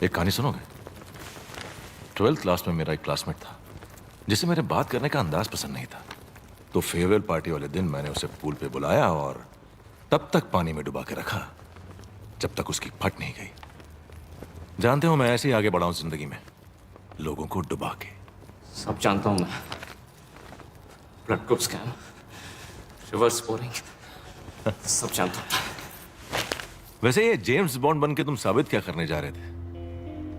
एक कहानी सुनोगे? 12th क्लास में मेरा एक क्लासमेट था जिसे मेरे बात करने का अंदाज पसंद नहीं था। तो फेयरवेल पार्टी वाले दिन मैंने उसे पूल पे बुलाया और तब तक पानी में डुबा के रखा जब तक उसकी फट नहीं गई। जानते हो, मैं ऐसे ही आगे बढ़ा हूं जिंदगी में, लोगों को डुबा के। सब जानता हूं मैं। Blood group scan, reverse boring, सब जानता हूं। वैसे ये जेम्स बॉन्ड बन के तुम साबित क्या करने जा रहे थे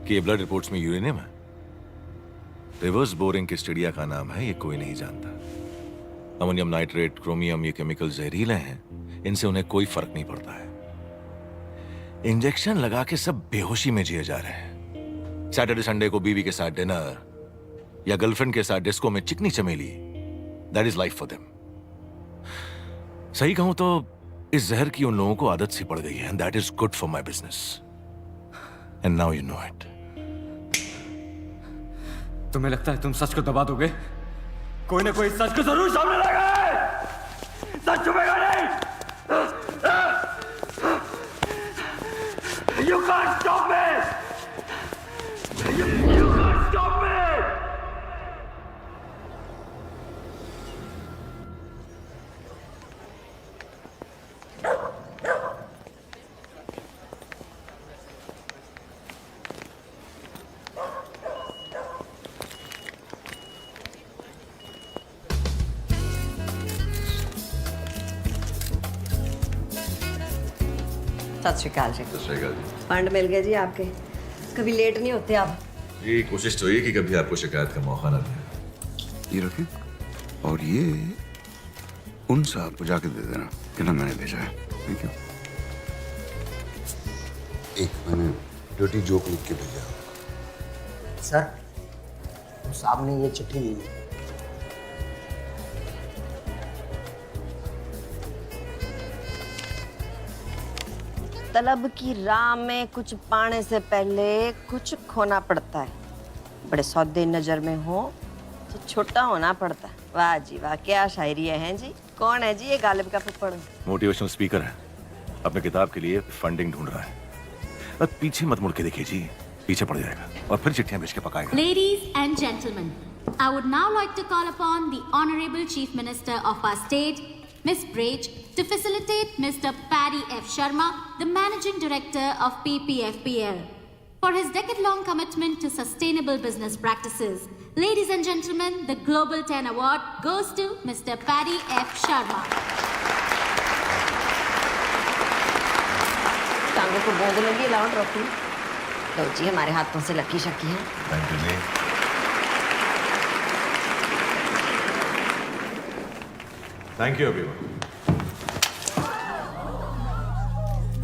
कि ये ब्लड रिपोर्ट्स में यूरेनियम है? रिवर्स बोरिंग किस चिड़िया का नाम है ये कोई नहीं जानता। अमोनियम नाइट्रेट, क्रोमियम, ये केमिकल जहरीले हैं, इनसे उन्हें कोई फर्क नहीं पड़ता है। इंजेक्शन लगा के सब बेहोशी में जिए जा रहे हैं। सैटरडे संडे को बीवी के साथ डिनर या गर्लफ्रेंड के साथ डिस्को में चिकनी चमेली, that is life for them. सही कहूं तो इस जहर की उन लोगों को आदत सी पड़ गई है, and that is good for my business, and now you know it. तुम्हें लगता है तुम सच को दबा दोगे? कोई ना कोई सच को जरूर सामने लाएगा। सच छुपेगा नहीं। You can't stop me. You can't stop me. सत श्री अकाल जी। फंड मिल गए जी आपके। कभी लेट नहीं होते आप। ये कोशिश तो ये कि कभी आपको शिकायत का मौका ना दें। ये रखें और ये उन साहब को जाके दे देना कि ना मैंने भेजा है। Thank you. एक मैंने ड्यूटी जोक लिख के भेजा। सर, साहब ने ये चिट्ठी ली। तलब की राह में कुछ पाने से पहले कुछ खोना पड़ता है। बड़े सौदे नजर में हो तो छोटा होना पड़ता है। वाह जी वाह, क्या शायरी है जी। कौन है जी ये गालिब का फुफड़? मोटिवेशनल स्पीकर है, अपने किताब के लिए फंडिंग ढूंढ रहा है। बस पीछे मत मुड़ के देखिए जी, पीछे पड़ जाएगा और फिर चिट्ठियां भेज के पकाएगा। Ladies and gentlemen, I would now like to call upon the Honorable Chief Minister of our state, Ms. Braj, to facilitate Mr. Paddy F. Sharma, the Managing Director of PPFPL, for his decade-long commitment to sustainable business practices. Ladies and gentlemen, the Global 10 Award goes to Mr. Paddy F. Sharma. टांगों को गोंद लगी, लाओ trophy. लो जी, हमारे हाथों से lucky शकी है। थैंक यू जी। Thank you everyone.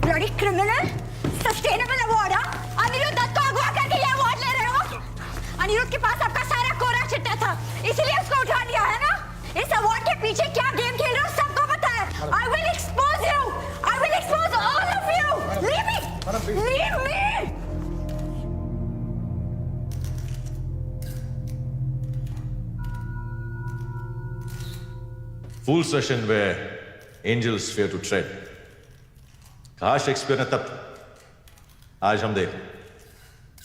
Bloody criminal, sustainable award. Aniruddh Dutt को अगवा करके ये अवार्ड ले रहे हो? अनिरुद्ध के पास आपका सारा कोरा चिट्टा था, इसीलिए उसको उठा लिया है ना? इस अवार्ड के पीछे क्या गेम खेल रहे हो सबको पता है। I will expose you. I will expose all of you. Leave me. Leave me. Fool session where angels fear to tread. कहा शेक्सपियर ने तब, आज हम देख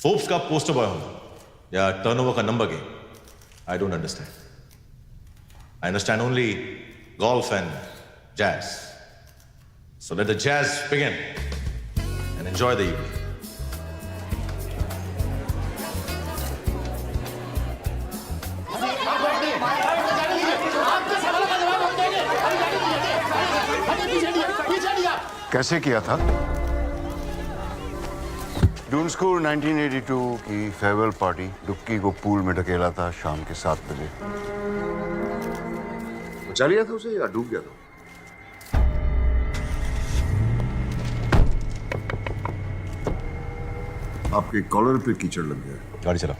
फोर्ब्स का पोस्टर बॉय हूं या टर्नओवर का number game. I don't understand. I understand only golf and jazz. So let the jazz begin and enjoy the evening. कैसे किया था? डून स्कूल 1982 की फेयरवेल पार्टी। डुक्की को पूल में ढकेला था शाम के 7 बजे। बचा लिया था उसे या डूब गया था? आपके कॉलर पे कीचड़ लग गया। गाड़ी चला।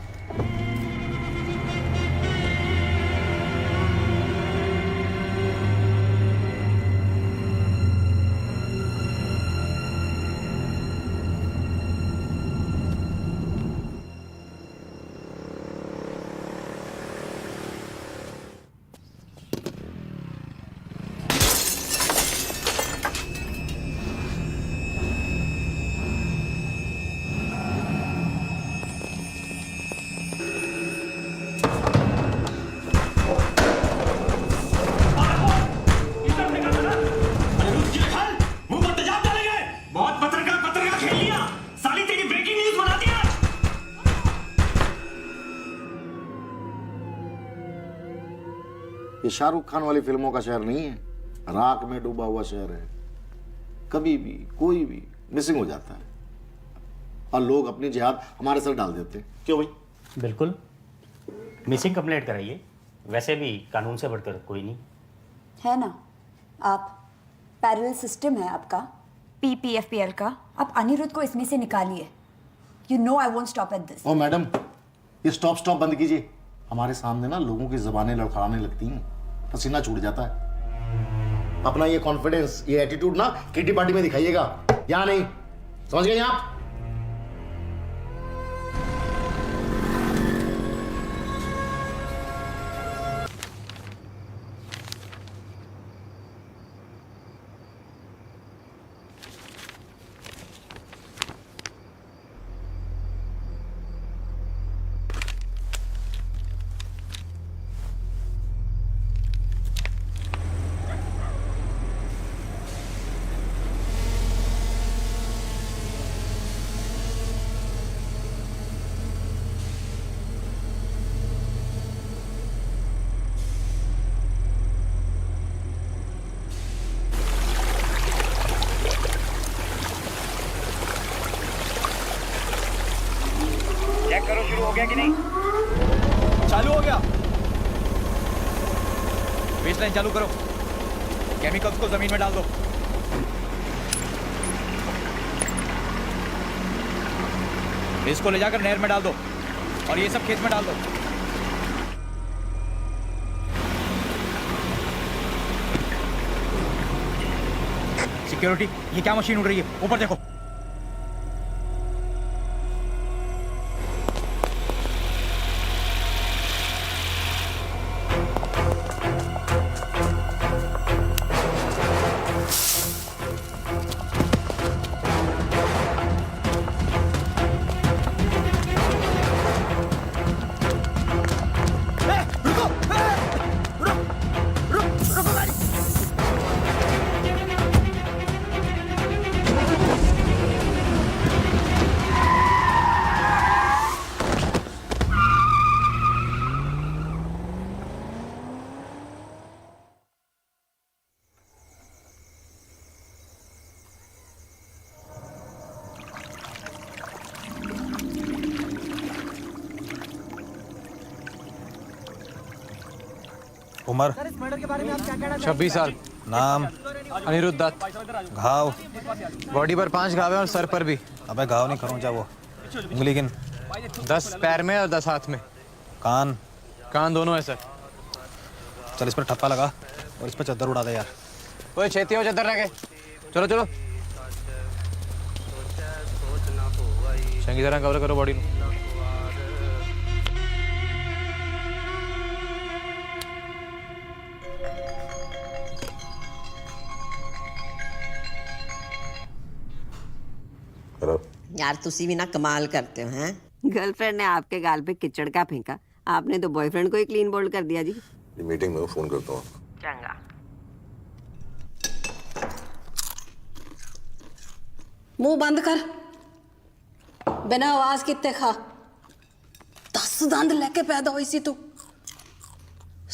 ये शाहरुख खान वाली फिल्मों का शहर नहीं है, राख में डूबा हुआ शहर है। कभी भी कोई भी मिसिंग हो जाता है और लोग अपनी जिहाद हमारे सर डाल देते हैं। क्यों भाई? बिल्कुल, मिसिंग कंप्लेंट कराइए, वैसे भी कानून से बढ़कर कोई नहीं है ना। आप पैरेलल सिस्टम है आपका PPFPL का, आप अनिरुद्ध को इसमें से निकालिए। You know I won't stop at this. Oh madam, ये स्टॉप बंद कीजिए। हमारे सामने ना लोगों की जबानें लड़खड़ाने लगती हैं, पसीना छूट जाता है। अपना ये कॉन्फिडेंस, ये एटीट्यूड ना किटी पार्टी में दिखाइएगा, यहाँ नहीं। समझ गए आप? शुरू हो गया कि नहीं? चालू हो गया। बेसलाइन चालू करो, केमिकल्स को जमीन में डाल दो। इसको ले जाकर नहर में डाल दो और ये सब खेत में डाल दो। सिक्योरिटी, ये क्या मशीन उड़ रही है? ऊपर देखो। उम्र 26 साल। नाम अनिरुद्ध दत्त। घाव बॉडी पर 5 घाव है और सर पर भी। अबे घाव नहीं करूँ, जा वो उंगली गिन। 10 पैर में और 10 हाथ में। कान कान दोनों है सर। चल इस पर ठप्पा लगा और इस पर चद्दर उड़ा दे यार। ओए छेती हो चद्दर लगे। चलो चलो, चंगी तरह कवर करो बॉडी ਨੂੰ। यार तुसी भी ना कमाल करते हो हैं। गर्लफ्रेंड ने आपके गाल पे किचड़ का फेंका, आपने तो बॉयफ्रेंड को ही क्लीन बोल्ड कर दिया जी। मीटिंग में फोन करता हूँ। चंगा। मुंह बंद कर, बिना आवाज किते खा। 10 दंद लेके पैदा हुई सी तू।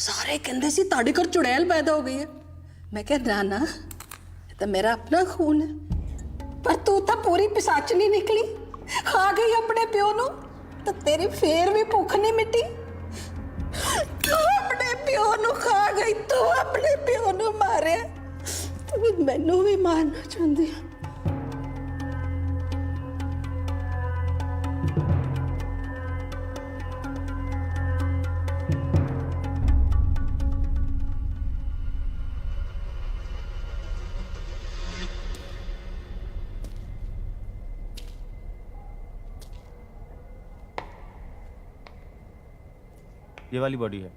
सारे कहते सी ताड़े घर चुड़ैल पैदा हो गई है। मैं कह ना, ये तो मेरा अपना खून है। पर तू तो पूरी पिसाचनी निकली, खा गई अपने प्यो नु। तो तेरी फेर भी भुख नहीं मिटी। तू अपने प्यो नु खा गई, तू अपने प्यो नु मारे, तू मैनू भी मारना चाहती है। ये वाली बॉडी है।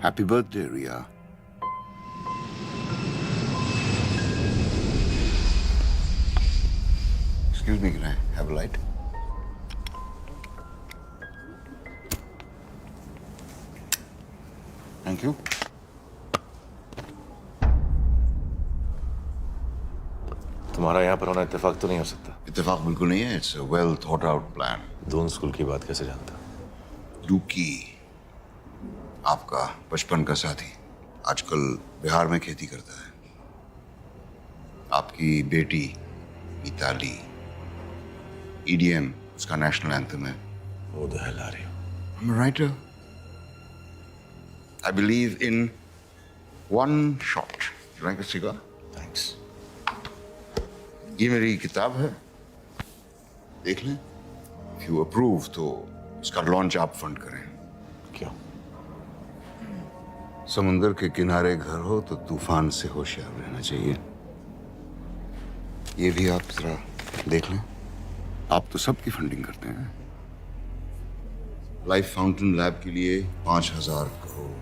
Happy birthday Riya. Excuse me, can I have a light? Thank you. तुम्हारा यहाँ पर होना इत्तेफाक तो नहीं हो सकता। इत्तेफाक बिल्कुल नहीं है। It's a well thought out plan. Doon school की बात कैसे जानता? लूकी, आपका बचपन का साथी, आजकल बिहार में खेती करता है। आपकी बेटी मिताली, EDM उसका नेशनल एंथम है। Who the hell are you? I am a writer. I believe in one shot. Drawing a cigar? Thanks. ये मेरी किताब है, देख लें। इफ यू अप्रूव तो इसका लॉन्च आप फंड करें। क्यों? समुंदर के किनारे घर हो तो तूफान से होशियार रहना चाहिए। ये भी आप जरा देख लें। आप तो सबकी फंडिंग करते हैं। लाइफ फाउंटेन लैब के लिए 5,000 करोड़।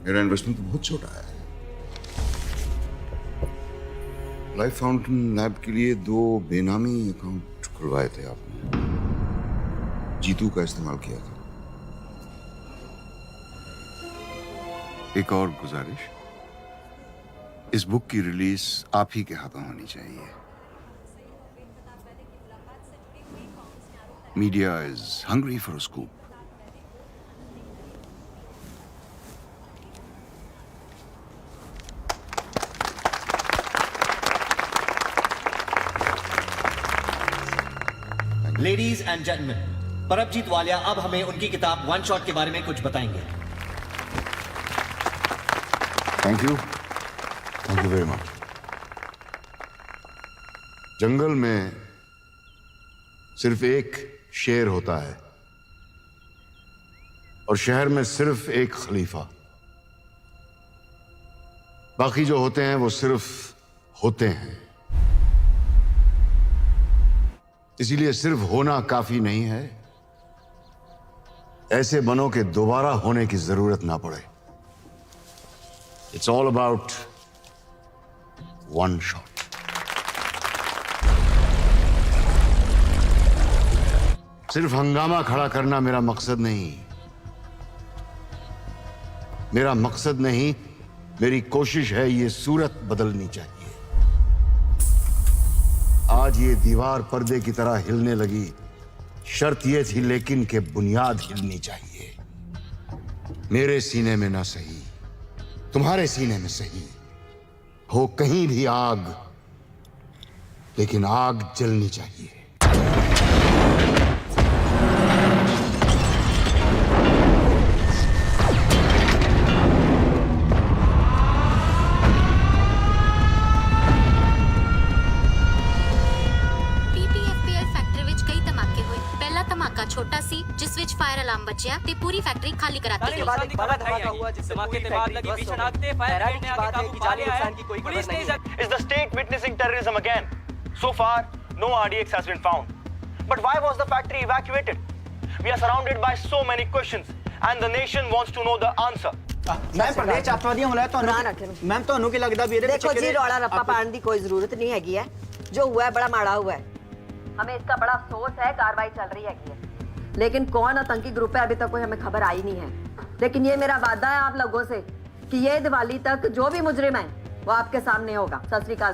मेरा इन्वेस्टमेंट तो बहुत छोटा है। लाइफ फाउंटेन लैब के लिए 2 बेनामी अकाउंट खुलवाए थे आपने। जीतू का इस्तेमाल किया था। एक और गुजारिश, इस बुक की रिलीज आप ही के हाथों होनी चाहिए। Media is hungry for a scoop. Ladies and gentleman, Paramjit Walia अब हमें उनकी किताब वन शॉट के बारे में कुछ बताएंगे। Thank you very much. जंगल में सिर्फ एक शेर होता है और शहर में सिर्फ एक खलीफा। बाकी जो होते हैं वो सिर्फ होते हैं। इसीलिए सिर्फ होना काफी नहीं है, ऐसे बनो कि दोबारा होने की जरूरत ना पड़े। It's all about one shot. सिर्फ हंगामा खड़ा करना मेरा मकसद नहीं। मेरा मकसद नहीं, मेरी कोशिश है ये सूरत बदलनी चाहिए। आज ये दीवार पर्दे की तरह हिलने लगी, शर्त ये थी लेकिन कि बुनियाद हिलनी चाहिए। मेरे सीने में ना सही, तुम्हारे सीने में सही, हो कहीं भी आग, लेकिन आग जलनी चाहिए। छोटा सी जिस विच फायर अलार्म बचिया ते पूरी फैक्ट्री खाली करा दी गई। बड़ा धमाका हुआ जिससे धमाके के बाद लगी भीषण आग ते फायर ब्रिगेड ने आगे काबू पा लिया है। पुलिस ने Is the state witnessing terrorism again? So far, no RDX has been found. But why was the factory evacuated? We are surrounded by so many questions, and the nation wants to know the answer. Ma'am प्रदेश आतंकवादियों हमला तो ma'am ਤੁਹਾਨੂੰ ਕੀ ਲੱਗਦਾ ਵੀ ਇਹਦੇ ਪਿੱਛੇ देखो जी, रौला रप्पा पाने की कोई जरूरत नहीं हैगी है। जो हुआ है बड़ा माड़ा हुआ है। हमें इसका बड़ा अफसोस है, कार्रवाई चल रही है। लेकिन कौन आतंकी ग्रुप है अभी तक कोई हमें खबर आई नहीं है। लेकिन ये मेरा वादा है आप लोगों से कि ये दिवाली तक जो भी मुजरिम है वो आपके सामने होगा। सत श्री अकाल।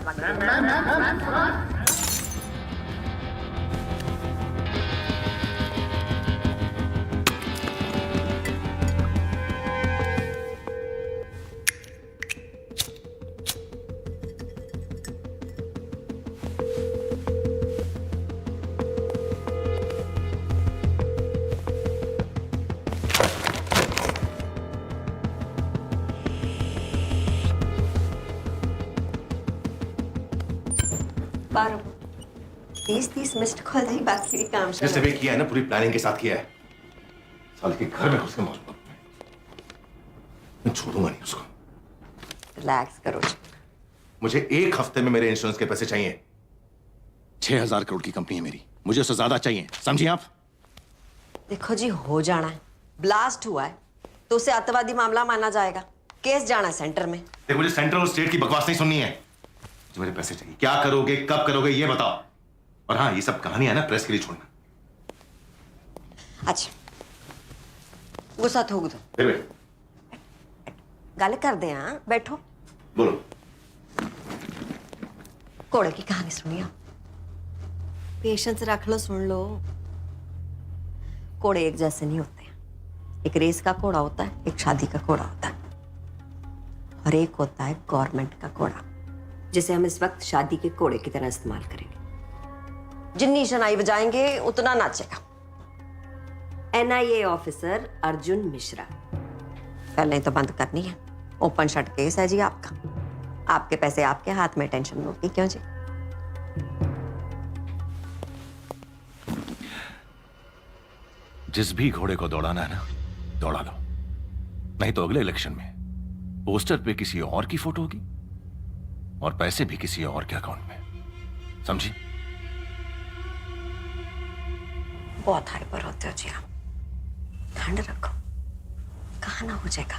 बारह 30 मिस्ड कॉल जी, बाकी भी काम जिसने भी किया है ना पूरी प्लानिंग के साथ किया है। साल के घर में घुस के मौज मैं छोड़ूंगा नहीं उसको। रिलैक्स करो। मुझे 1 हफ्ते में मेरे इंश्योरेंस के पैसे चाहिए। 6,000 करोड़ की कंपनी है मेरी, मुझे उससे ज्यादा चाहिए, समझिए आप? देखो जी, हो जाना है। ब्लास्ट हुआ है, तो उसे अतवादी मामला माना जाएगा। केस जाना सेंटर में। देखो, मुझे सेंट्रल और स्टेट की बकवास नहीं सुननी है। मुझे मेरे पैसे चाहिए। क्या करोगे, कब करोगे, ये बताओ। और हाँ, ये सब कहानी है ना, प्रेस के लिए छोड़ना। अच्छा, गुस्सा थोक दो, गल कर दे। हाँ, बैठो। बोलो। घोड़े की कहानी सुनिए। पेशेंस रख लो, सुन लो। घोड़े एक जैसे नहीं होते। एक रेस का घोड़ा होता है, एक शादी का घोड़ा होता है, और एक होता है गवर्नमेंट का घोड़ा, जिसे हम इस वक्त शादी के घोड़े की तरह इस्तेमाल करेंगे। जितनी शनाई बजाएंगे उतना नाचेगा। NIA officer Arjun Mishra. पहले तो बंद करनी है। ओपन शट केस है जी आपका। आपके पैसे आपके हाथ में, टेंशन होगी क्यों जी? जिस भी घोड़े को दौड़ाना है ना, दौड़ा लो। नहीं तो अगले इलेक्शन में पोस्टर पे किसी और की फोटो होगी और पैसे भी किसी और के अकाउंट में। समझी? बहुत हाइपर होते हो जी आप। ठंड रखो, कहा ना हो जाएगा।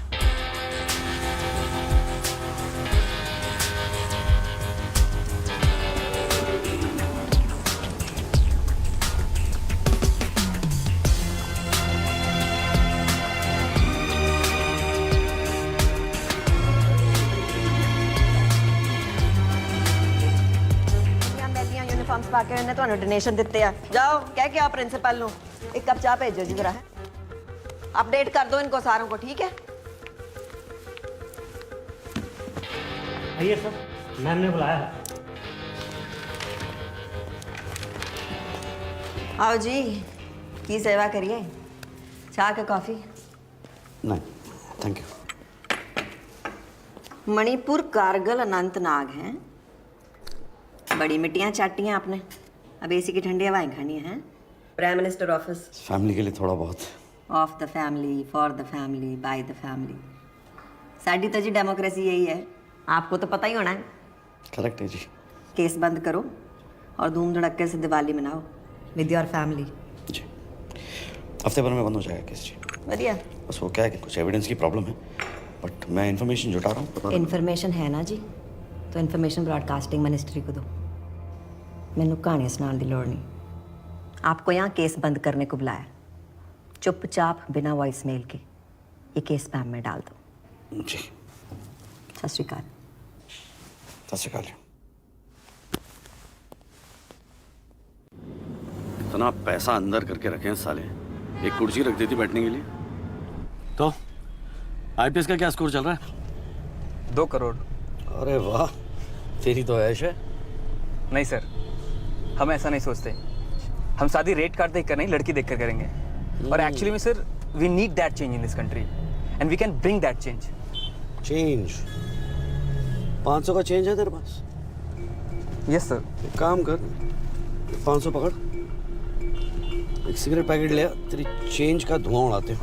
यूनिफॉर्म्स पा के उन्हें तो डोनेशन दिते आ। जाओ कह के आप प्रिंसिपल नो एक कप चाह भेजो जी जरा। अपडेट कर दो इनको सारों को, ठीक है? आइए सर, मैम ने बुलाया है। आओ जी, की सेवा करिए। चाह के कॉफी? नहीं, थैंक यू। मणिपुर, कारगिल, अनंतनाग हैं। बड़ी मिट्टियां चाटी हैं आपने। अब एसी की ठंडी हवाएं खानी है। Prime minister office. फैमिली के लिए थोड़ा बहुत। Of the family, for the family, by the family. साडी तो जी डेमोक्रेसी यही है, आपको तो पता ही होना है। करेक्ट है जी। केस बंद करो और धूम धड़क्के से दिवाली मनाओ विद योर फैमिली। जी, हफ्ते भर में बंद हो जाएगा केस जी। बढ़िया। बस वो क्या है कि कुछ एविडेंस की प्रॉब्लम है, बट मैं इन्फॉर्मेशन जुटा रहा हूँ। इन्फॉर्मेशन है ना जी, तो इन्फॉर्मेशन ब्रॉडकास्टिंग मिनिस्ट्री को दो। मैनू कहानियां सुनाने की लोड़ नहीं। आपको यहाँ केस बंद करने को बुलाया। चुपचाप बिना वॉइस मेल के ये केस स्पैम में डाल दो जी। सत श्री अकाल। सत श्री अकाल। इतना पैसा अंदर करके रखे हैं साले, एक कुर्सी रख देती बैठने के लिए। तो IPS का क्या स्कोर चल रहा है? 2 करोड़। अरे वाह, तेरी तो ऐश है। नहीं सर, हम ऐसा नहीं सोचते। हम शादी रेट कार्ड देख कर नहीं, लड़की देख कर करेंगे। और एक्चुअली में sir, we need that change in this country and we can bring that change. Change? 500 का चेंज है तेरे पास? Yes sir. एक काम कर, 500 पकड़, एक सिगरेट पैकेट ले आ, तेरी चेंज का धुआं उड़ाते हो।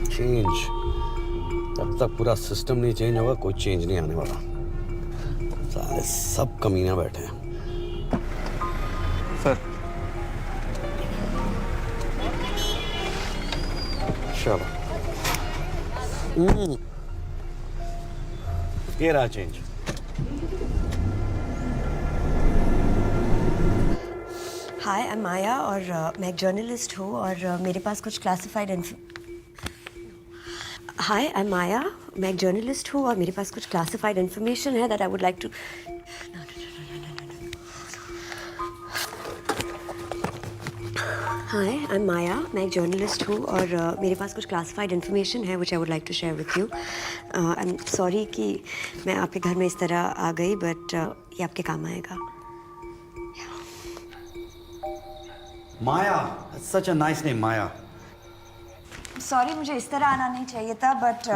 चेंज? तब तक पूरा सिस्टम नहीं चेंज होगा, कोई चेंज नहीं आने वाला। सारे सब कमीना बैठे हैं। सर चलो, ये रहा चेंज। हाय, आई एम माया और मैं एक जर्नलिस्ट हूँ और मेरे पास कुछ क्लासिफाइड इन्फॉर्मेशन है that I would like to. Hi, I am Maya, मैं एक जर्नलिस्ट हूँ और मेरे पास कुछ क्लासिफाइड इन्फॉर्मेशन है which I would like to share with you. I am sorry कि मैं आपके घर में इस तरह आ गई, बट ये आपके काम आएगा। Maya, such a nice name, Maya. Sorry, मुझे इस तरह आना नहीं चाहिए था, बट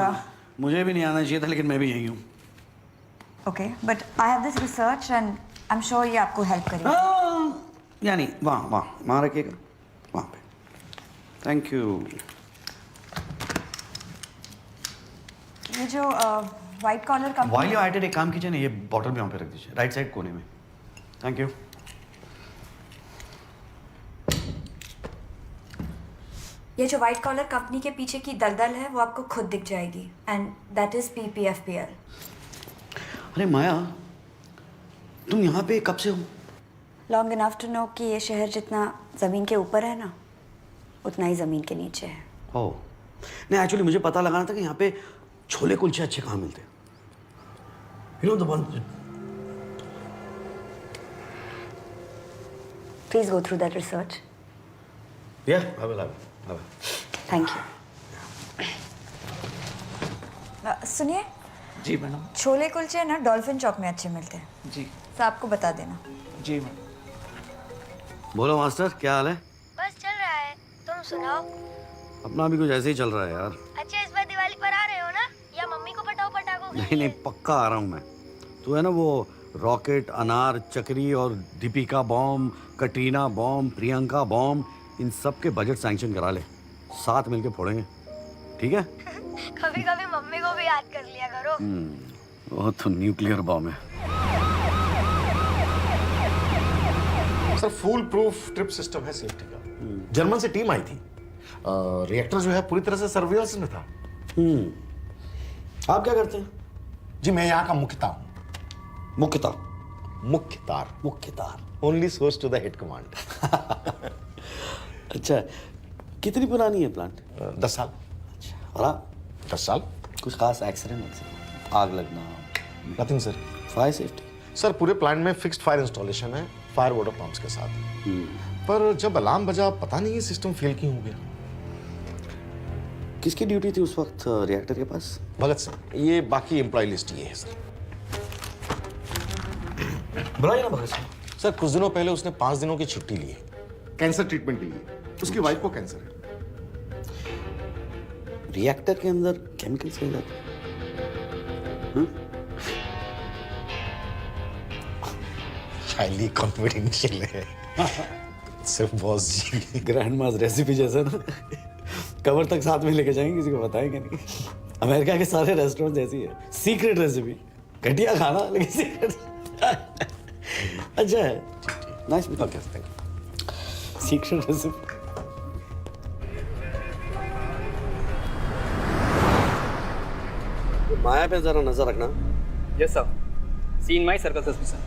मुझे भी नहीं आना चाहिए था, लेकिन मैं भी यही हूँ। Okay, but I have this research and I am sure ये आपको हेल्प करेगा। यानी वहाँ रखिएगा, वहाँ पे। Thank you. ये जो white collar company. While you at it, एक काम कीजिए ना, ये बॉटल भी वहाँ पे रख दीजिए, राइट साइड कोने में। Thank you. ये जो व्हाइट कॉलर कंपनी के पीछे की दलदल है वो आपको खुद दिख जाएगी एंड दैट इज PPFPL। अरे माया, तुम यहाँ पे कब से हो? लॉन्ग इनफ टू नो कि ये शहर जितना ज़मीन के ऊपर है ना उतना ही ज़मीन के नीचे है। ओह नहीं, एक्चुअली मुझे पता लगाना था कि यहाँ पे छोले कुलचे अच्छे कहाँ मिलते हैं। You know the one. Please go through that research. Yeah, I will. Thank you. सुनिए जी मैडम। छोले कुलचे ना डॉल्फिन चौक में अच्छे मिलते हैं जी। तो आपको बता देना। जी मैडम। बोलो मास्टर, क्या हाल है? बस चल रहा है, तुम सुनाओ। अपना भी कुछ ऐसे ही चल रहा है यार। अच्छा इस बार दिवाली पर आ रहे हो ना, या मम्मी को पटाओ पटाखों के नहीं लिए? पक्का आ रहा हूँ मैं। तू है ना वो रॉकेट, अनार, चक्री और Deepika bomb, Katrina bomb, Priyanka bomb, इन सब के बजट सैंक्शन करा ले, साथ मिलके फोड़ेंगे, ठीक है? कभी कभी मम्मी को भी याद कर लिया करो। वो तो न्यूक्लियर बॉम्ब है। Sir full proof trip system है सेफ्टी का। जर्मन से टीम आई थी। रिएक्टर जो है पूरी तरह से सर्विलेंस में था। आप क्या करते हैं? जी मैं यहाँ का मुख्यता हूँ। मुख्यतार only source to the head command. अच्छा, कितनी पुरानी है प्लांट? 10 साल। अच्छा, और आप? 10 साल। कुछ खास एक्सीडेंट, आग लगना? Nothing sir. Fire safety? Sir पूरे प्लांट में फिक्स्ड फायर इंस्टॉलेशन है, फायर वाटर पंप्स के साथ। पर जब अलार्म बजा पता नहीं ये सिस्टम फेल क्यों हो गया। किसकी ड्यूटी थी उस वक्त रिएक्टर के पास? भगत सिंह। ये बाकी एम्प्लॉय लिस्ट ये है सर। बुलाइए ना भगत सिंह। सर कुछ दिनों पहले उसने 5 दिनों की छुट्टी ली है कैंसर ट्रीटमेंट के लिए। उसकी वाइफ को कैंसर है। रिएक्टर के अंदर केमिकल्स मिल जाते हैं? हाईली कॉन्फिडेंशियल है। सिर्फ बॉस जी। ग्रैंड मास रेसिपी जैसा ना, कवर तक साथ में लेके जाएंगे, किसी को बताएंगे नहीं। अमेरिका के सारे रेस्टोरेंट ऐसी है, सीक्रेट रेसिपी, घटिया खाना लेकिन सीक्रेट। अच्छा है, nice. Okay thank you. Secret recipe. Maya पे जरा नजर रखना। Yes sir. See in my circle suspicion.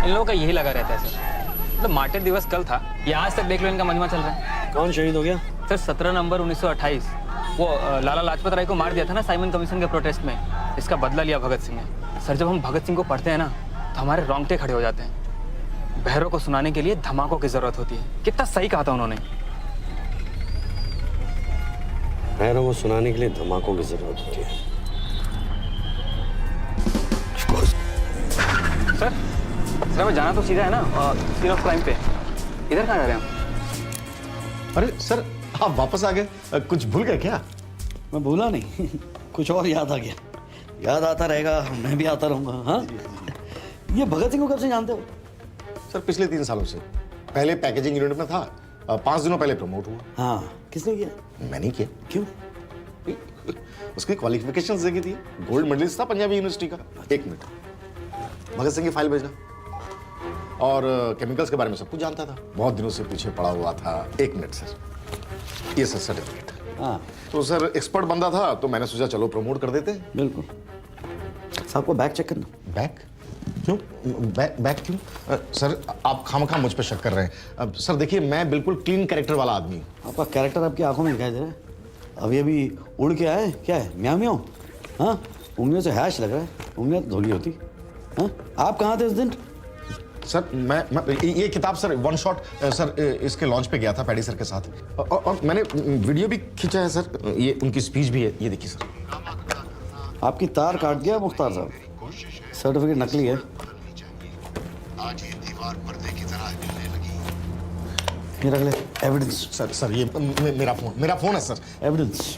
इन लोगों का यही लगा रहता है सर। मतलब मार्टिर दिवस कल था, ये आज तक देख लो इनका मजमा चल रहा है। कौन शहीद हो गया? सर 17 नवंबर 1928 वो लाला लाजपत राय को मार दिया था ना साइमन कमीशन के प्रोटेस्ट में। इसका बदला लिया भगत सिंह ने। सर जब हम भगत सिंह को पढ़ते हैं ना तो हमारे रोंगटे खड़े हो जाते हैं। बहरों को सुनाने के लिए धमाकों की जरूरत होती है। कितना सही कहा था उन्होंने। बहरों को सुनाने के लिए धमाकों की जरूरत होती है। सर मैं जाना तो सीधा है ना सीन ऑफ क्राइम पे। इधर कहाँ जा रहे हैं? अरे सर आप वापस आ गए, कुछ भूल गए क्या? मैं भूला नहीं, कुछ और याद आ गया। याद आता रहेगा, मैं भी आता रहूंगा। हाँ, ये भगत सिंह को कब से जानते हो? सर पिछले 3 सालों से। पहले पैकेजिंग यूनिट में था, 5 दिनों पहले प्रमोट हुआ। हाँ, किसने किया? मैंने किया। क्यों? उसकी क्वालिफिकेशंस देखी थी, गोल्ड मेडलिस्ट था पंजाबी यूनिवर्सिटी का। 1 मिनट, भगत सिंह की फाइल भेजना। और केमिकल्स के बारे में सब कुछ जानता था, बहुत दिनों से पीछे पड़ा हुआ था। 1 मिनट सर, ये सर सर्टिफिकेट। हाँ तो सर एक्सपर्ट बंदा था तो मैंने सोचा चलो प्रमोट कर देते। बिल्कुल। साहब को बैग चेक करना। बैग क्यों? बैग क्यों? सर आप खामखा मुझ पर शक कर रहे हैं। सर देखिए मैं बिल्कुल क्लीन कैरेक्टर वाला आदमी हूँ। आपका कैरेक्टर आपकी आंखों में दिखाई दे रहा है। अभी उड़ के आए, क्या है? म्याऊ म्याऊ। हाँ, उंगलियों से हैश लग रहा है, उंगलियां तो धोली होती। हाँ, आप कहाँ थे उस दिन? सर मैं ये किताब सर 1 शॉट सर इसके लॉन्च पे गया था पैडी सर के साथ। और मैंने वीडियो भी खींचा है सर, ये उनकी स्पीच भी है, ये देखिए सर। आपकी तार काट दिया मुख्तार साहब, सर्टिफिकेट नकली है। आज ये दीवार पर्दे की तरह हिलने लगी। ये रख ले एविडेंस। सर ये मेरा फोन है सर। एविडेंस।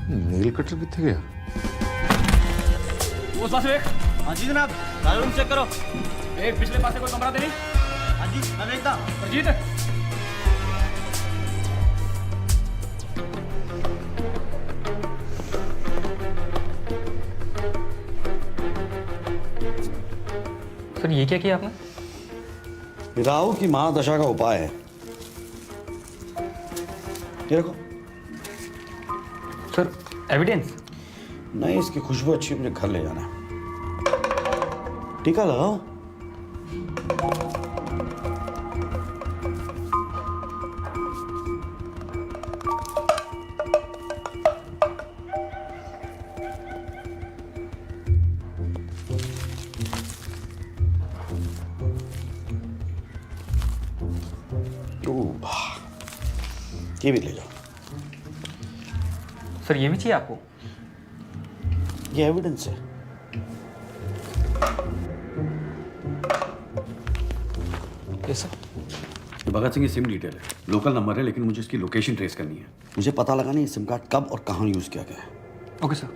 नेल कटर भी थे गया। वो साथ एक। हाँ जी जनाब, रूम चेक करो। एक पिछले पासे कोई कमरा तो नहीं? हाँ जी मैं देखता। अजीत ये क्या किया आपने? राहु की महादशा का उपाय है। ये रखो। Sir evidence? नहीं, इसकी खुशबू अच्छी, मुझे घर ले जाना है। टीका लगाओ। ये भी ले जाओ। सर ये भी चाहिए आपको? ये एविडेंस है। Yes sir. भगत सिंह की सिम डिटेल है, लोकल नंबर है, लेकिन मुझे इसकी लोकेशन ट्रेस करनी है। मुझे पता लगाना है सिम कार्ड कब और कहाँ यूज किया गया है। Okay sir.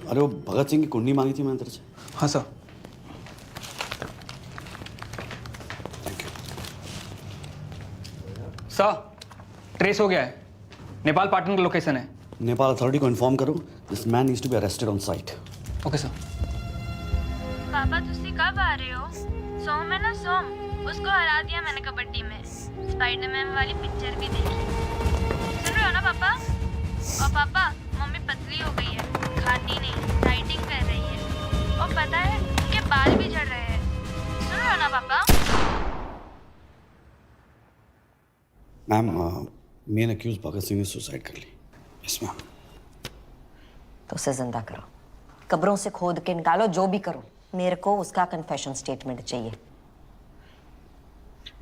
अरे वो भगत सिंह की कुंडली मांगी थी मैंने तेरे से। हाँ सर। सर ट्रेस हो गया है, नेपाल पाटन का लोकेशन है। नेपाल अथॉरिटी को इन्फॉर्म करो, this man needs to be arrested on site. Okay sir. पापा तुसी कब आ रहे हो? सोम है ना, सोम, उसको हरा दिया मैंने कबड्डी में। स्पाइडरमैन वाली पिक्चर भी देखी। सुन रहे हो ना पापा? और पापा मम्मी पतली हो गई है, खाती नहीं, डाइटिंग कर रही है, और पता है उनके बाल भी झड़ रहे हैं। सुन रहे हो ना पापा? Ma'am, main accused Bhagat Singh ने सुसाइड कर ली। Yes ma'am. तो उसे जिंदा करो, कब्रों से खोद के निकालो, जो भी करो, मेरे को उसका कन्फेशन स्टेटमेंट चाहिए।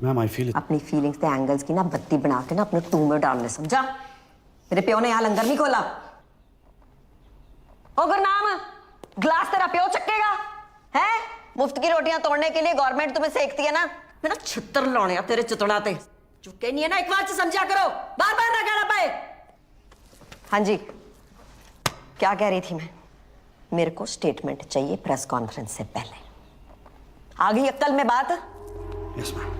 मैम आई फील अपनी फीलिंग्स के एंगल्स की ना बत्ती बना के ना अपने तू में डालने, समझा? मेरे प्यो ने यहाँ लंगर नहीं खोला। ओ गुरनाम, ग्लास तेरा प्यो चक्केगा है? मुफ्त की रोटियां तोड़ने के लिए गवर्नमेंट तुम्हें सेकती है ना। मेरा छितर लाने तेरे चितड़ा ते चुके नहीं है ना, एक बार से समझा करो, बार बार ना कहना पाए। हाँ जी, क्या कह रही थी मैं? मेरे को स्टेटमेंट चाहिए प्रेस कॉन्फ्रेंस से पहले। आ गई अक्ल में बात? Yes ma'am.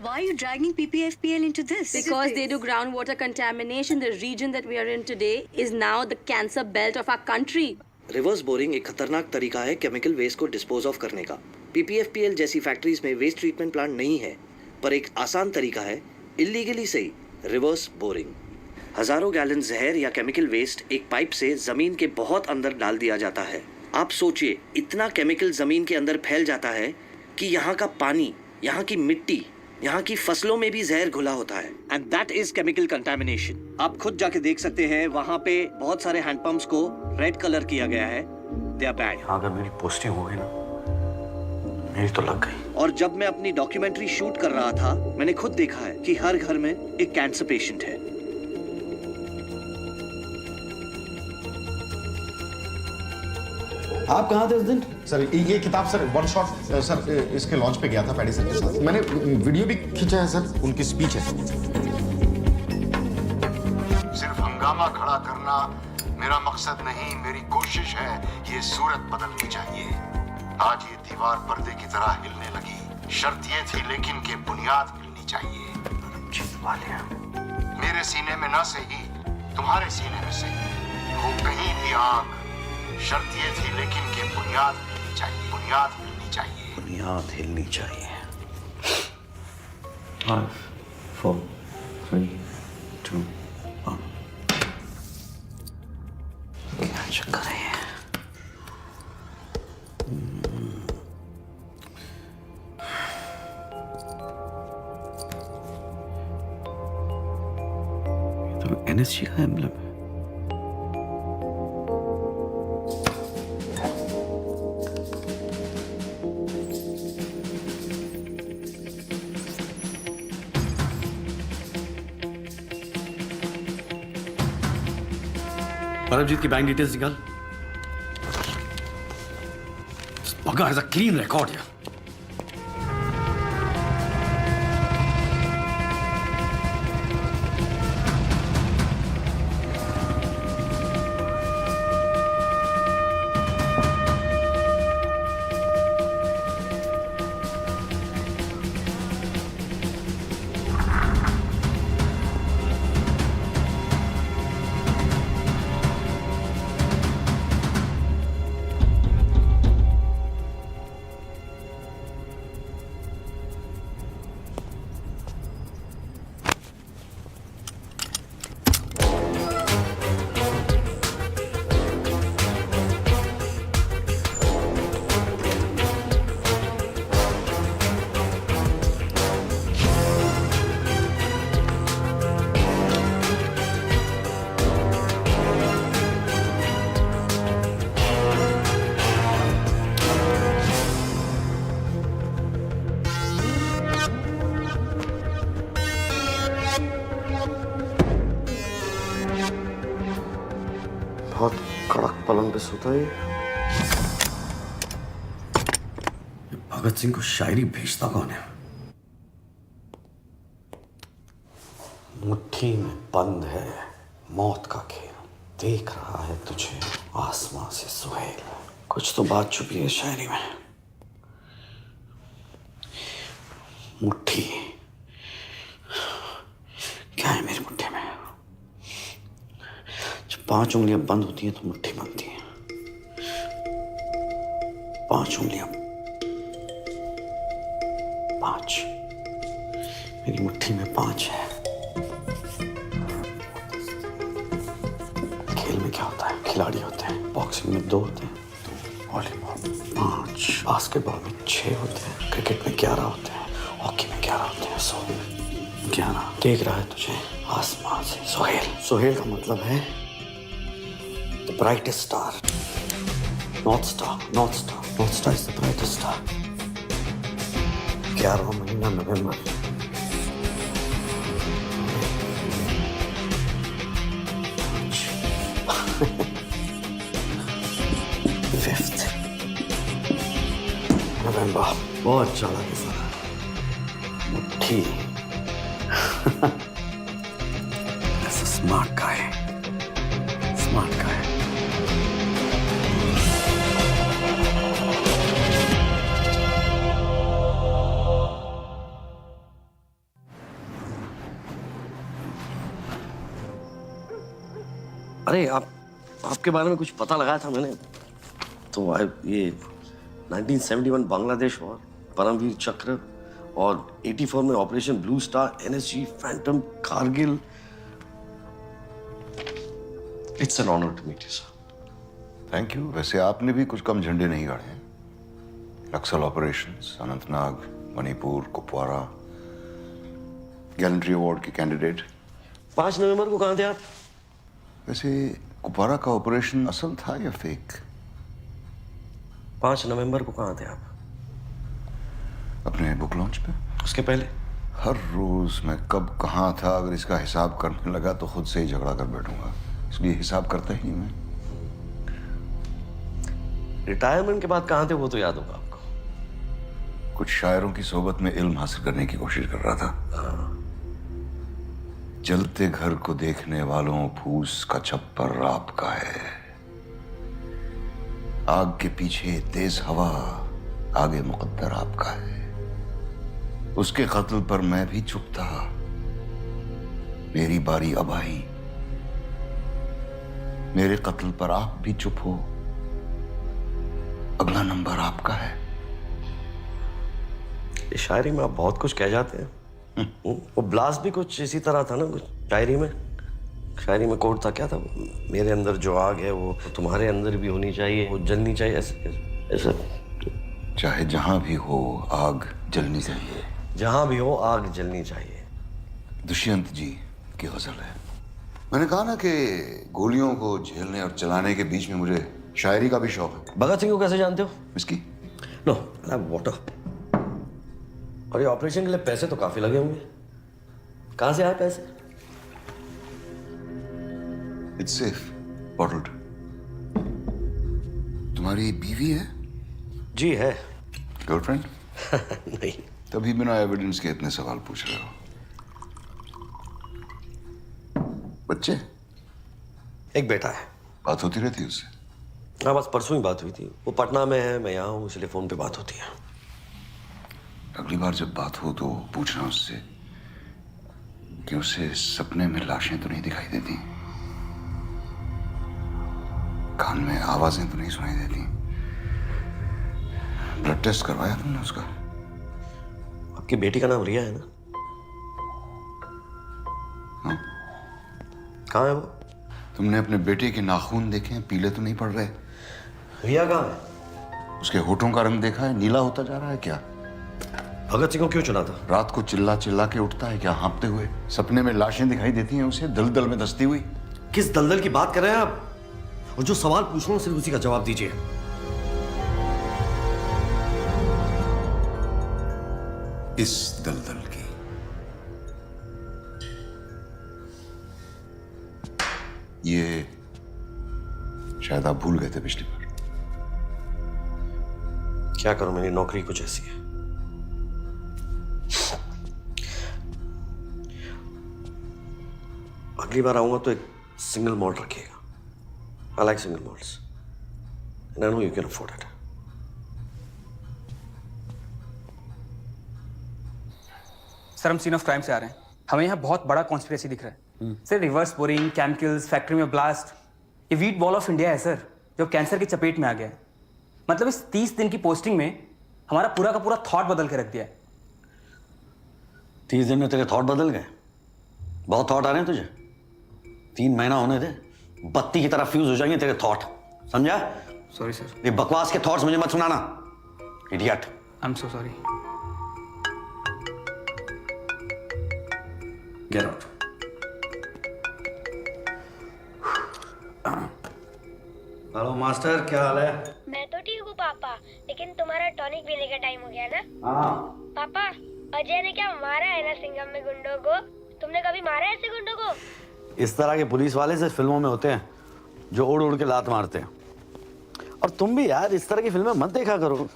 Why are you dragging PPFPL into this? Because they do groundwater contamination. The region that we are in today is now the cancer belt of our country. Reverse boring एक खतरनाक तरीका है chemical waste को dispose of करने का। पीपीएफपीएल जैसी factories में waste treatment plant नहीं है, पर एक आसान तरीका है इलीगली सही रिवर्स बोरिंग। हजारों गैलन जहर या केमिकल वेस्ट एक पाइप से जमीन के बहुत अंदर डाल दिया जाता है। आप सोचिए, इतना केमिकल जमीन के अंदर फैल जाता है कि यहाँ का पानी, यहाँ की मिट्टी, यहाँ की फसलों में भी जहर घुला होता है। And that is chemical contamination. आप खुद जाके देख सकते हैं, वहाँ पे बहुत सारे हैंडपंप्स को रेड कलर किया गया है। They are bad. अगर मेरी पोस्टिंग हो गई ना, मेरी तो लग गई। और जब मैं अपनी डॉक्यूमेंट्री शूट कर रहा था, मैंने खुद देखा है कि हर घर में एक कैंसर पेशेंट है। आप कहाँ थे उस दिन? सर ये किताब सर वन शॉट सर इसके लॉन्च पे गया था पैडी सर के साथ। मैंने वीडियो भी खींचा है सर, उनकी स्पीच है। सिर्फ हंगामा खड़ा करना मेरा मकसद नहीं, मेरी कोशिश है ये सूरत बदलनी चाहिए। आज ये दीवार पर्दे की तरह हिलने लगी, शर्त ये थी लेकिन कि बुनियाद हिलनी चाहिए। मेरे सीने में ना सही, तुम्हारे सीने में सही, वो कहीं भी आग। शर्त ये थी लेकिन कि बुनियाद हिलनी चाहिए, बुनियाद हिलनी चाहिए, बुनियाद हिलनी चाहिए। 5, 4, 3, 2, 1। क्या चक्कर है? तो एनएसजी का एम्ब्लम है। परमजीत की बैंक डिटेल्स निकाल। बगा has a clean record here. कड़क पलंग पे सोता है। भगत सिंह को शायरी भेजता कौन है? मुट्ठी में बंद है मौत का खेल, देख रहा है तुझे आसमां से सुहेल। कुछ तो बात छुपी है शायरी में। मुट्ठी क्या है मेरी मुट्ठी में? जब 5 उंगलियां बंद होती हैं तो मुट्ठी बनती है। 5 उंगलियां, 5, मेरी मुट्ठी में 5 है। खेल में क्या होता है? खिलाड़ी होते हैं, बॉक्सिंग में 2 होते हैं, वॉलीबॉल 5, बास्केटबॉल में 6 होते हैं, क्रिकेट में 11 होते हैं, हॉकी में 11 होते हैं, 11। देख रहा है तुझे आसमान से सुहेल। सुहेल का मतलब है the brightest star, north star. North star is the brightest star. 11वां महीना नवंबर। फिफ्थ नवंबर। बहुत चालाक है सारा। मुट्ठी That's a smart guy. Smart guy. अरे आपके बारे में कुछ पता लगाया था मैंने, तो ये 1971 बांग्लादेश वॉर, परमवीर चक्र, और 84 में Operation Blue Star, NSG, Phantom, Kargil. It's an honour to meet you sir. Thank you. वैसे आपने भी कुछ कम झंडे नहीं गाड़े हैं। Naxal operations, Anantnag, Manipur, Kupwara, gallantry award के कैंडिडेट। 5 नवंबर को कहाँ थे आप? वैसे कुपवारा का ऑपरेशन असल था या फेक? 5 नवंबर को कहाँ थे आप? अपने बुक लॉन्च पे। उसके पहले? हर रोज मैं कब कहाँ था अगर इसका हिसाब करने लगा तो खुद से ही झगड़ा कर बैठूंगा, इसलिए हिसाब करता ही नहीं मैं। रिटायरमेंट के बाद कहाँ थे वो तो याद होगा आपको। कुछ शायरों की सोबत में इल्म हासिल करने की कोशिश कर रहा था। जलते घर को देखने वालों फूस का छप्पर आपका है, आग के पीछे तेज हवा, आगे मुकद्दर आपका है। उसके कत्ल पर मैं भी चुप था, मेरी बारी अब आई। मेरे कत्ल पर आप भी चुप हो, अगला नंबर आपका है। इस शायरी में आप बहुत कुछ कह जाते हैं। वो ब्लास्ट भी कुछ इसी तरह था ना, कुछ शायरी में। शायरी में कोट था, क्या था? मेरे अंदर जो आग है वो तुम्हारे अंदर भी होनी चाहिए, वो जलनी चाहिए, ऐसे। चाहे जहां भी हो आग जलनी चाहिए। जहां भी हो आग जलनी चाहिए। दुष्यंत जी की गजल है। मैंने कहा ना कि गोलियों को झेलने और चलाने के बीच में मुझे शायरी का भी शौक है। भगत सिंह को कैसे जानते हो? विस्की? No, water. और ये ऑपरेशन के लिए पैसे तो काफी लगे होंगे, कहां से आए पैसे? It's safe, bottled. तुम्हारी बीवी है? जी है। गर्लफ्रेंड? नहीं। तभी बिना एविडेंस के इतने सवाल पूछ रहे हो। बच्चे? एक बेटा है। बात होती रहती है उससे? हाँ, बस परसों ही बात हुई थी। वो पटना में है, मैं यहाँ हूँ, इसलिए फोन पे बात होती है। अगली बार जब बात हो तो पूछना उससे कि उसे सपने में लाशें तो नहीं दिखाई देती, कान में आवाजें तो नहीं सुनाई देती। ब्लड टेस्ट करवाया तुमने उसका? आपकी बेटी का नाम रिया है ना? हाँ। कहाँ है वो? तुमने अपने बेटे के नाखून देखे हैं, पीले तो नहीं पड़ रहे? रिया कहाँ है? उसके होठों का रंग देखा है, नीला होता जा रहा है क्या? भगत सिंह को क्यों चुना था? रात को चिल्ला चिल्ला के उठता है क्या हाँपते हुए? सपने में लाशें दिखाई देती हैं उसे दलदल में धंसती हुई। किस दलदल की बात कर रहे हैं आप? और जो सवाल पूछ रहा हूं सिर्फ उसी का जवाब दीजिए। इस दलदल की। ये शायद आप भूल गए थे पिछली बार। क्या करूं, मेरी नौकरी कुछ ऐसी है। अगली बार आऊंगा तो एक सिंगल मॉल्ट रखिएगा। I like single malts and I know you can afford it. Sir हम सीन ऑफ क्राइम से आ रहे हैं। हमें यहाँ बहुत बड़ा कॉन्स्पिरेसी दिख रहा है sir. Reverse boring, chemicals, factory में ब्लास्ट। ये वीट बॉल ऑफ इंडिया है सर, जो कैंसर की चपेट में आ गया है। मतलब इस 30 दिन की पोस्टिंग में हमारा पूरा का पूरा थॉट बदल के रख दिया है। 30 दिन में तेरे थॉट बदल गए? बहुत थॉट आ रहे हैं तुझे। 3 महीना होने दे, बत्ती की तरह फ्यूज हो जाएंगे तेरे थॉट, समझा? Sorry sir. ये बकवास के थॉट्स मुझे मत सुनाना, idiot. I am so sorry. Get out. Hello master, क्या हाल है? मैं तो ठीक हूँ पापा, लेकिन तुम्हारा टॉनिक पीने का टाइम हो गया ना। हाँ पापा, अजय ने क्या मारा है ना सिंघम में गुंडों को? तुमने कभी मारा है ऐसे गुंडों को? इस तरह के पुलिस वाले सिर्फ फिल्मों में होते हैं, जो उड़ उड़ के लात मारते हैं। और तुम भी यार इस तरह की फिल्में मत देखा करो,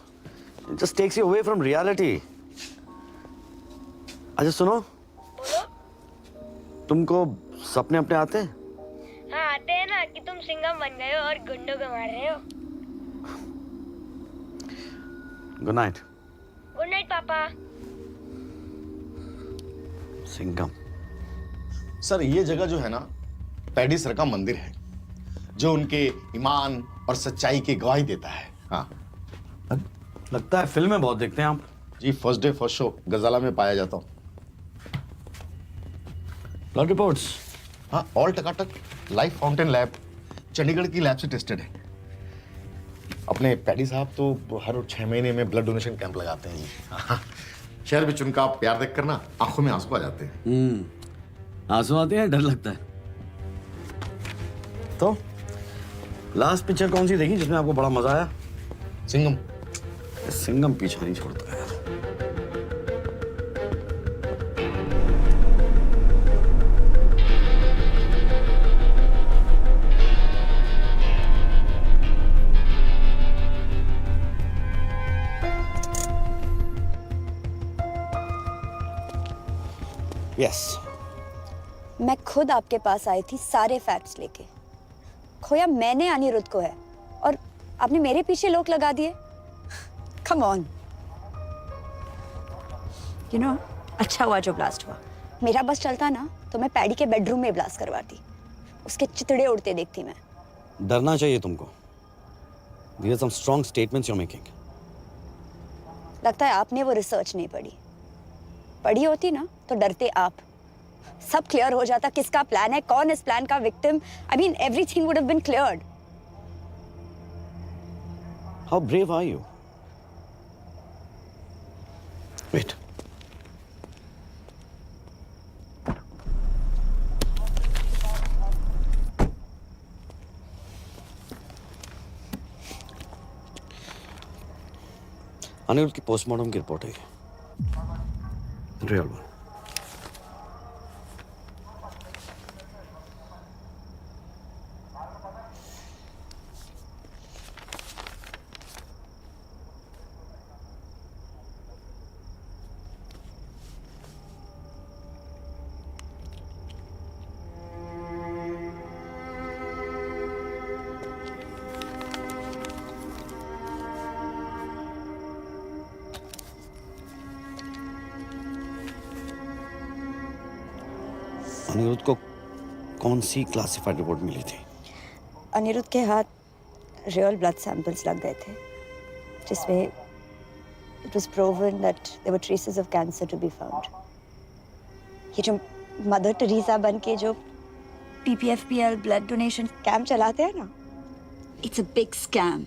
it just takes you away from reality. अच्छा सुनो, तुमको सपने अपने आते हैं? हाँ आते हैं ना, कि तुम सिंघम बन गए हो और गुंडों को मार रहे हो। Good night. गुड नाइट पापा। सिंघम। सर ये जगह जो है ना, पैडी सर का मंदिर है, जो उनके ईमान और सच्चाई की गवाही देता है। हाँ लगता है फिल्में बहुत देखते हैं आप। जी, फर्स्ट डे फर्स्ट शो गजाला में पाया जाता हूँ। Blood reports? हाँ, ऑल टकाटक। लाइफ फाउंटेन लैब चंडीगढ़ की लैब से टेस्टेड है। अपने पैडी साहब तो हर 6 महीने में ब्लड डोनेशन कैंप लगाते हैं जी। हाँ, शहर में उनका प्यार देख कर ना आंखों में आंसू आ जाते हैं। आंसू आते हैं, डर लगता है। तो लास्ट पिक्चर कौन सी देखी जिसमें आपको बड़ा मजा आया? सिंघम। सिंघम पीछा नहीं छोड़ता यार। यस, मैं खुद आपके पास आई थी सारे फैक्ट्स लेके। खोया मैंने अनिरुद्ध को है और आपने मेरे पीछे लोग लगा दिए। Come on. यू नो, अच्छा हुआ जो ब्लास्ट हुआ। मेरा बस चलता ना तो मैं पैडी के बेडरूम में ब्लास्ट करवाती, उसके चितड़े उड़ते देखती मैं। डरना चाहिए तुमको। These are some strong statements you're making. लगता है आपने वो रिसर्च नहीं पढ़ी। पढ़ी होती ना तो डरते आप। सब क्लियर हो जाता, किसका प्लान है, कौन इस प्लान का victim. I mean everything would have been cleared. How brave are you? Wait. Aniruddh की पोस्टमार्टम की रिपोर्ट है। Real one. अनिरुद्ध को कौन सी क्लासिफाइड रिपोर्ट मिली थी? अनिरुद्ध के हाथ रियल ब्लड सैंपल्स लग गए थे, जिसमें it was proven that there were traces of cancer to be found. ये जो मदर टेरेसा बन के जो PPFPL ब्लड डोनेशन कैंप चलाते हैं ना, it's a big scam.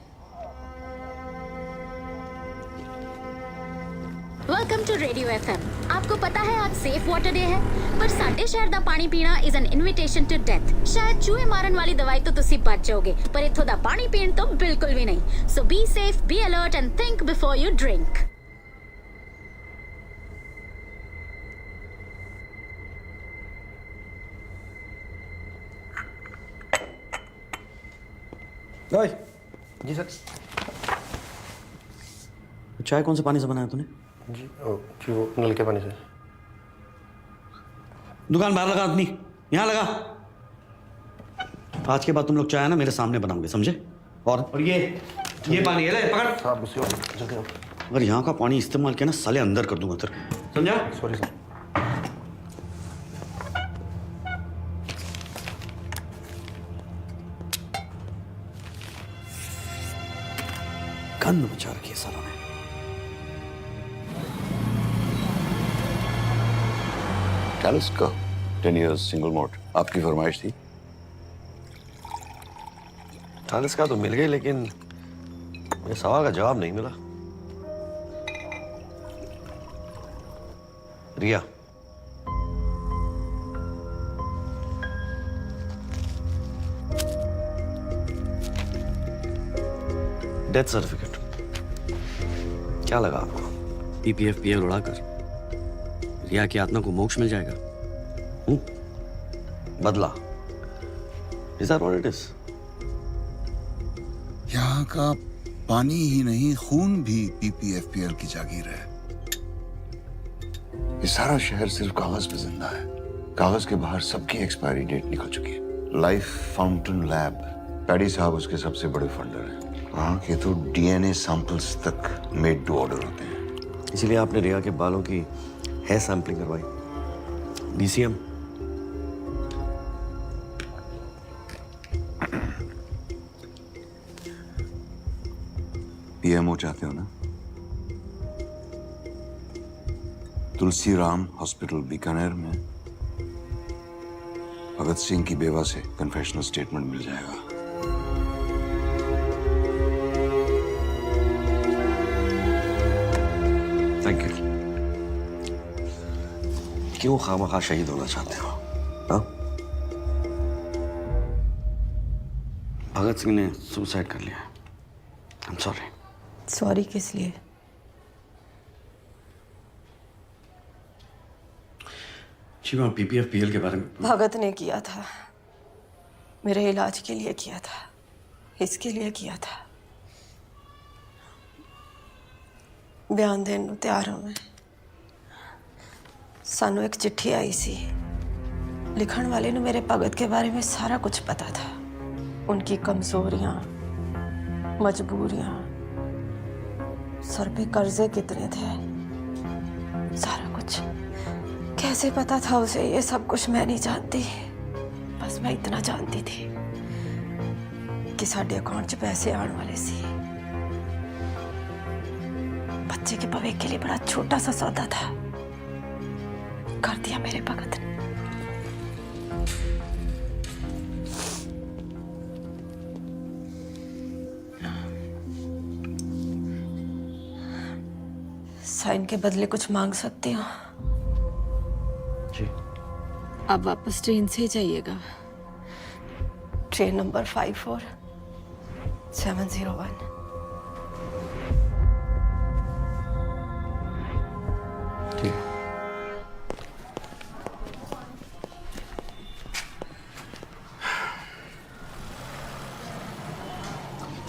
Welcome to radio FM। आपको पता है आज सेफ वाटर डे है, पर साडे शहर दा पानी पीना is an invitation to death. शायद चूहे मारन वाली दवाई तो तुसी बच जाओगे, पर इथों दा पानी पीण तो बिल्कुल भी नहीं। So be safe, be alert and think before you drink. जी सर। चाय कौन से पानी से बनाया तूने? जी वो नल के पानी से। दुकान बाहर लगा आदमी, यहाँ लगा। आज के बाद तुम लोग चाय ना मेरे सामने बनाओगे, समझे? और ये पानी है, ले पकड़। साहब गुस्से हो, जल्दी आओ। अगर यहाँ का पानी इस्तेमाल किया ना साले अंदर कर दूंगा तेरे, समझा? Sorry sir. गंद मचा रखी है सालों ने। टैलिस का 10 years सिंगल मोड आपकी फरमाइश थी। टैलिस का तो मिल गई, लेकिन ये सवाल का जवाब नहीं मिला। रिया, डेथ सर्टिफिकेट क्या लगा आपको? पीपीएफपीएल उड़ाकर रिया की आत्मा को मोक्ष मिल जाएगा? बदला, is that what it is? यहाँ का पानी ही नहीं, खून भी पीपीएफपीएल की जागीर है। ये सारा शहर सिर्फ कागज पे जिंदा है। कागज के बाहर सबकी एक्सपायरी डेट निकल चुकी है। लाइफ फाउंटेन लैब, पैडी साहब उसके सबसे बड़े फंडर हैं। वहाँ के तो डीएनए सैंपल्स तक मेड टू ऑर्डर होते हैं। इसीलिए आपने रिया के बालों की हेयर सैंपलिंग करवाई? डीसीएम? पीएमओ चाहते हो ना? तुलसी राम हॉस्पिटल बीकानेर में भगत सिंह की बेवा से कन्फेशनल स्टेटमेंट मिल जाएगा। Thank you. क्यों खामखा शहीद होना चाहते हो? हाँ? भगत सिंह ने सुसाइड कर लिया। आई एम सॉरी। सॉरी किस लिए? जी मैं पीपीएफपीएल के बारे में। भगत ने किया था, मेरे इलाज के लिए किया था, इसके लिए किया था। बयान देने ਨੂੰ ਤਿਆਰ ਹਾਂ ਮੈਂ। ਸਾਨੂੰ एक चिट्ठी आई सी। लिखण वाले ने मेरे भगत के बारे में सारा कुछ पता था। उनकी कमजोरियां, मजबूरियां, सर पे कर्जे कितने थे, सारा कुछ। कैसे पता था उसे ये सब कुछ? मैं नहीं जानती। बस मैं इतना जानती थी कि साडे अकाउंट च पैसे आने वाले सी। बच्चे के भविष्य के लिए बड़ा छोटा सा सौदा था, कर दिया मेरे भगत ने। साइन के बदले कुछ मांग सकती हूँ? जी। आप वापस ट्रेन से ही जाइएगा। Train number 54701। ठीक।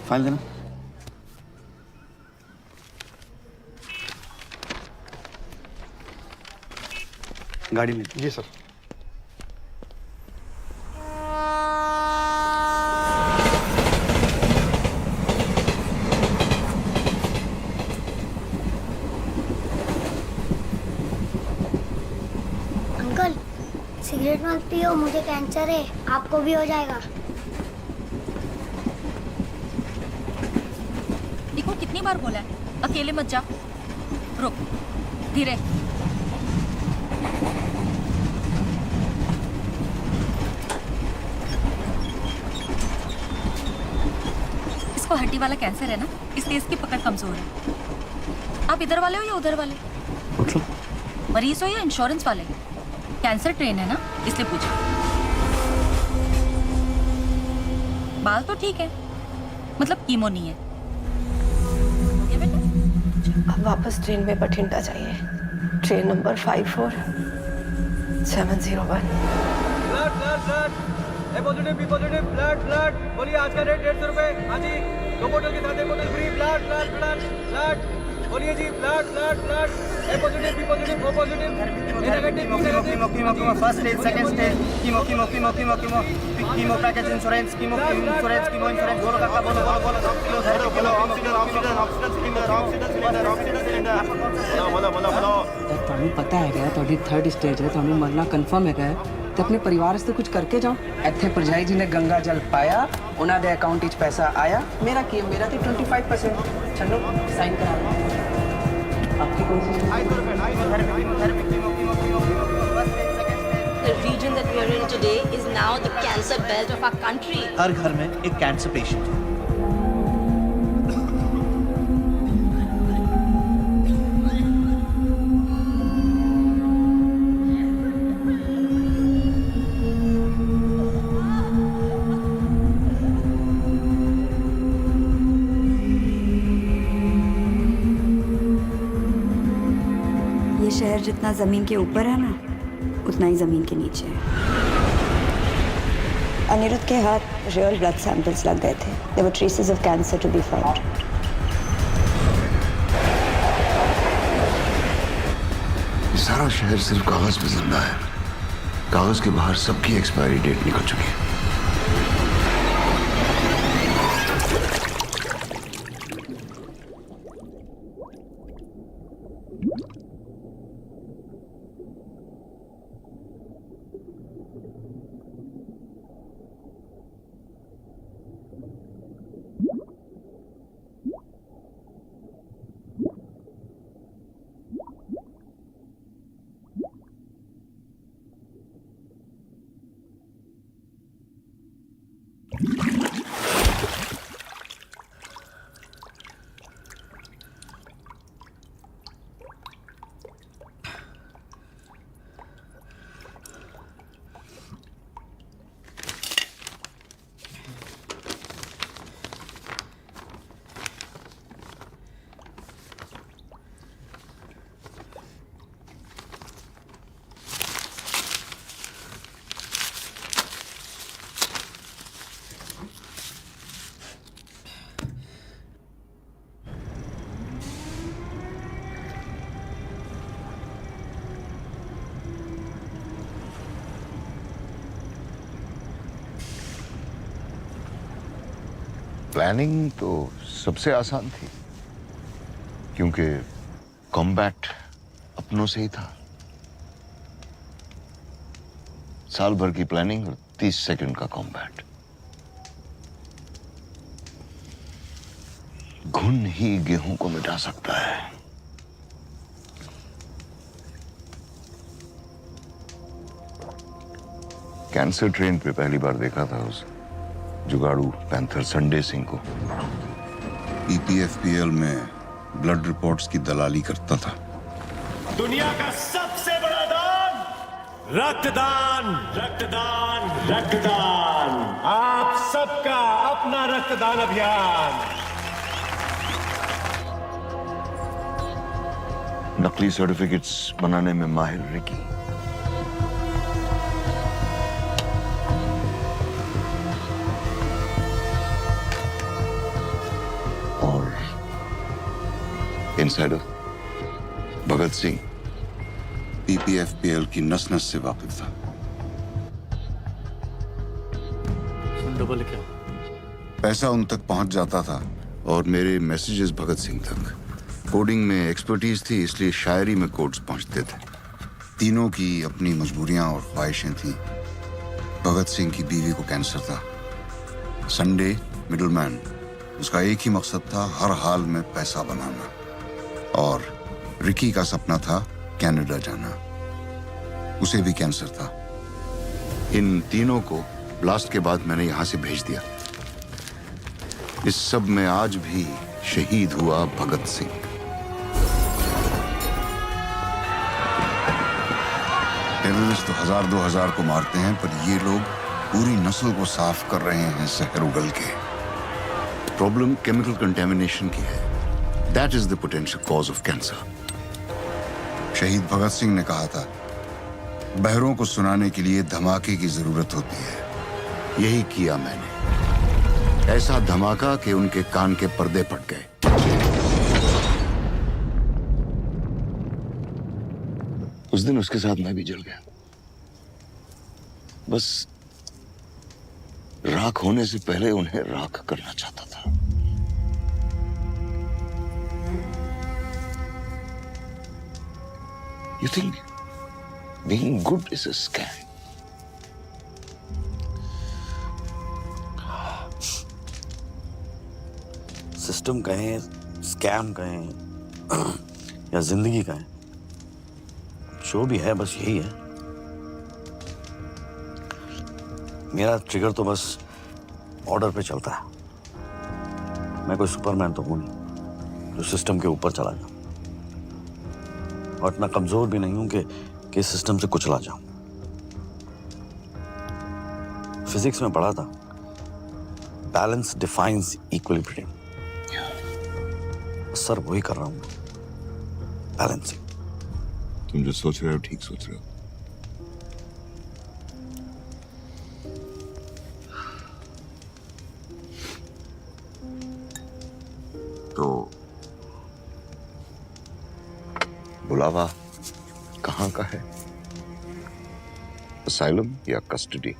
फाइल देना। गाड़ी में। जी सर। अंकल, सिगरेट मत पियो, मुझे कैंसर है, आपको भी हो जाएगा। देखो कितनी बार बोला है, अकेले मत जा। रुक, धीरे। इसको हड्डी वाला कैंसर है ना, इसलिए इसकी पकड़ कमजोर है। आप इधर वाले हो या उधर वाले? मरीज हो या इंश्योरेंस वाले? कैंसर ट्रेन है ना, इसलिए पूछो। बाल तो ठीक है, मतलब कीमो नहीं है। अब वापस ट्रेन में बठिंडा जाइए। Train number 54701। Sir sir sir, A positive B positive blood blood बोलिए आज का रेट 150 रुपए। हाँ जी 2 बोतल के साथ 1 बोतल free blood blood blood blood बोलिए जी blood blood blood A positive B positive O positive A negative chemo first stage second stage chemo package insurance chemo insurance बोलो काका बोलो ਤੁਹਾਨੂੰ ਪਤਾ ਹੈਗਾ ਤੁਹਾਡੀ 3rd ਸਟੇਜ ਹੈ ਤੁਹਾਨੂੰ ਮਰਨਾ ਕਨਫਰਮ ਹੈਗਾ ਤੇ ਆਪਣੇ ਪਰਿਵਾਰ ਵਾਸਤੇ ਕੁਝ ਕਰਕੇ ਜਾਓ। ਇੱਥੇ ਪਰਜਾਈ ਜੀ ਨੇ ਗੰਗਾ ਜਲ ਪਾਇਆ ਉਹਨਾਂ ਦੇ ਅਕਾਊਂਟ ਵਿੱਚ ਪੈਸਾ ਆਇਆ ਮੇਰਾ ਕੀ ਮੇਰਾ ਤੇ 25% ਚਲੋ ਸਾਈਨ ਕਰਾ ਲਓ। आपकी कौन सी The region that we are in today is now the cancer belt of our country. हर घर में एक कैंसर पेशेंट है। ये शहर जितना जमीन के ऊपर है ना उतना ही जमीन के नीचे है। अनिरुद्ध के हाथ रियल ब्लड सैंपल्स लग गए थे। There were traces of cancer to be found. ये सारा शहर सिर्फ कागज पे जिंदा है। कागज के बाहर सबकी एक्सपायरी डेट निकल चुकी है। प्लानिंग तो सबसे आसान थी क्योंकि कॉम्बैट अपनों से ही था। साल भर की प्लानिंग और 30 सेकंड का कॉम्बैट। घुन ही गेहूं को मिटा सकता है। कैंसर ट्रेन पे पहली बार देखा था उस जुगाड़ू पैंथर संडे सिंह को। EPFPL में ब्लड रिपोर्ट्स की दलाली करता था। दुनिया का सबसे बड़ा दान रक्तदान रक्तदान रक्तदान। आप सबका अपना रक्तदान अभियान। नकली सर्टिफिकेट्स बनाने में माहिर Ricky. Insider Bhagat Singh PPFPL की नस नस से वाकिफ था। डबल क्या? पैसा उन तक पहुंच जाता था और मेरे मैसेजेस भगत सिंह तक। कोडिंग में एक्सपर्टीज थी इसलिए शायरी में कोड्स पहुंचते थे। तीनों की अपनी मजबूरियां और ख्वाहिशें थीं। भगत सिंह की बीवी को कैंसर था। संडे मिडलमैन, उसका एक ही मकसद था हर हाल में पैसा बनाना। और रिकी का सपना था कनाडा जाना, उसे भी कैंसर था। इन तीनों को ब्लास्ट के बाद मैंने यहां से भेज दिया। इस सब में आज भी शहीद हुआ भगत सिंह। टेररिस्ट तो 1000-2000 को मारते हैं पर ये लोग पूरी नस्ल को साफ कर रहे हैं जहर उगल के। प्रॉब्लम केमिकल कंटेमिनेशन की है। That is the potential cause of cancer. शहीद भगत सिंह ने कहा था, बहरों को सुनाने के लिए धमाके की जरूरत होती है, यही किया मैंने। ऐसा धमाका कि उनके कान के पर्दे फट गए। उस दिन उसके साथ मैं भी जल गया। बस राख होने से पहले उन्हें राख करना चाहता था। You think being good is a scam? System कहें, स्कैम कहें या जिंदगी कहें, जो भी है बस यही है। मेरा ट्रिगर तो बस ऑर्डर पे चलता है। मैं कोई सुपरमैन तो हूं नहीं जो सिस्टम के ऊपर चला जाऊं, और इतना कमजोर भी नहीं हूं कि सिस्टम से कुचला जाऊं। फिजिक्स में पढ़ा था, बैलेंस डिफाइंस इक्विलिब्रियम। सर वही कर रहा हूं, बैलेंसिंग। तुम जो सोच रहे हो ठीक सोच रहे हो। तो बुलावा कहाँ का है? असाइलम या कस्टडी?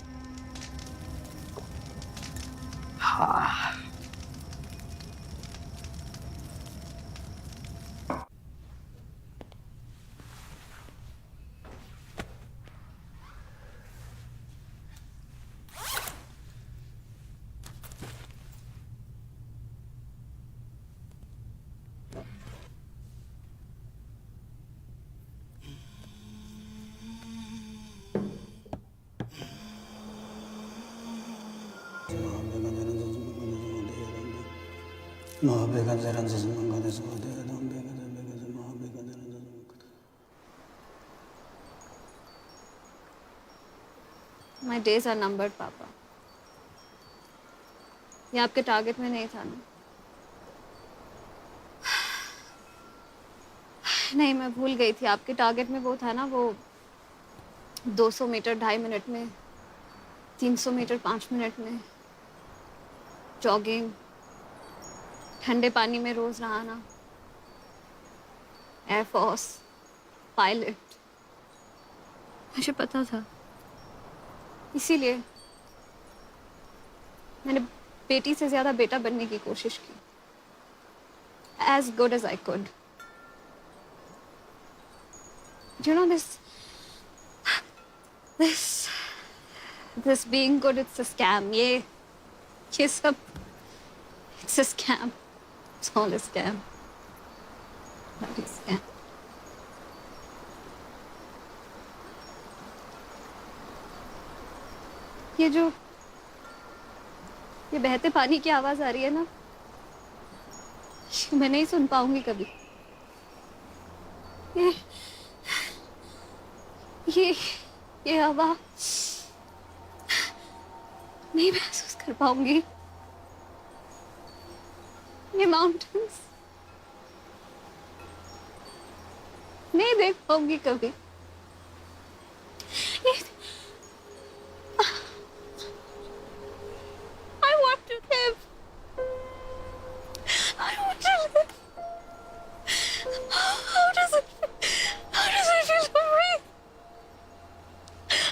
हाँ, My days are numbered, पापा। ये आपके टारगेट में नहीं था ना? नहीं, मैं भूल गई थी। आपके टारगेट में वो था ना, वो 200 मीटर 2.5 मिनट में, 300 मीटर 5 मिनट में, जॉगिंग, ठंडे पानी में रोज नहाना, एयरफोर्स, पायलट। मुझे पता था, इसीलिए मैंने बेटी से ज्यादा बेटा बनने की कोशिश की, as good as I could. You know, this being good, it's a scam. ये सब, it's a scam. It's all a scam. That is scam. ये बहते पानी की आवाज आ रही है ना, मैं नहीं सुन पाऊंगी कभी। ये आवाज नहीं महसूस कर पाऊंगी। ये माउंटेन्स नहीं देख पाऊंगी कभी। I want to live. I want to live. How does it feel to breathe?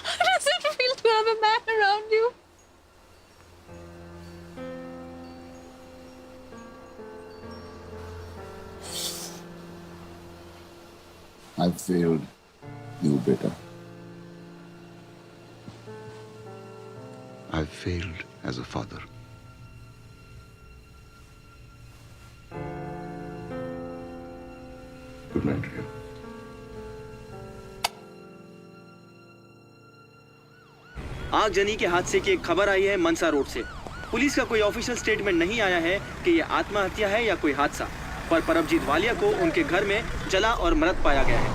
How does it feel to have a man around you? I failed you, beta. I failed as a father. Good night, Ria. आगजनी के हादसे की एक खबर आई है मनसा road से। Police का कोई ऑफिशियल स्टेटमेंट नहीं आया है कि ये आत्महत्या है या कोई हादसा, पर परमजीत वालिया को उनके घर में जला और मृत पाया गया है।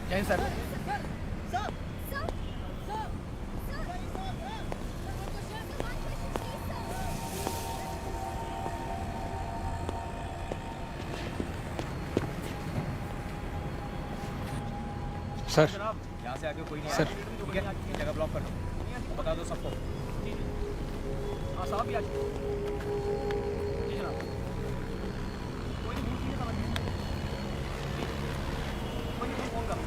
जय सर। सर यहाँ से आगे कोई नहीं सर। ठीक है, ये जगह ब्लॉक कर दो, बता दो सबको। हाँ साहब भी आ जाओ। जी जनाब। कोई नहीं, ठीक है, समझ गए। कोई नहीं, फोन कर।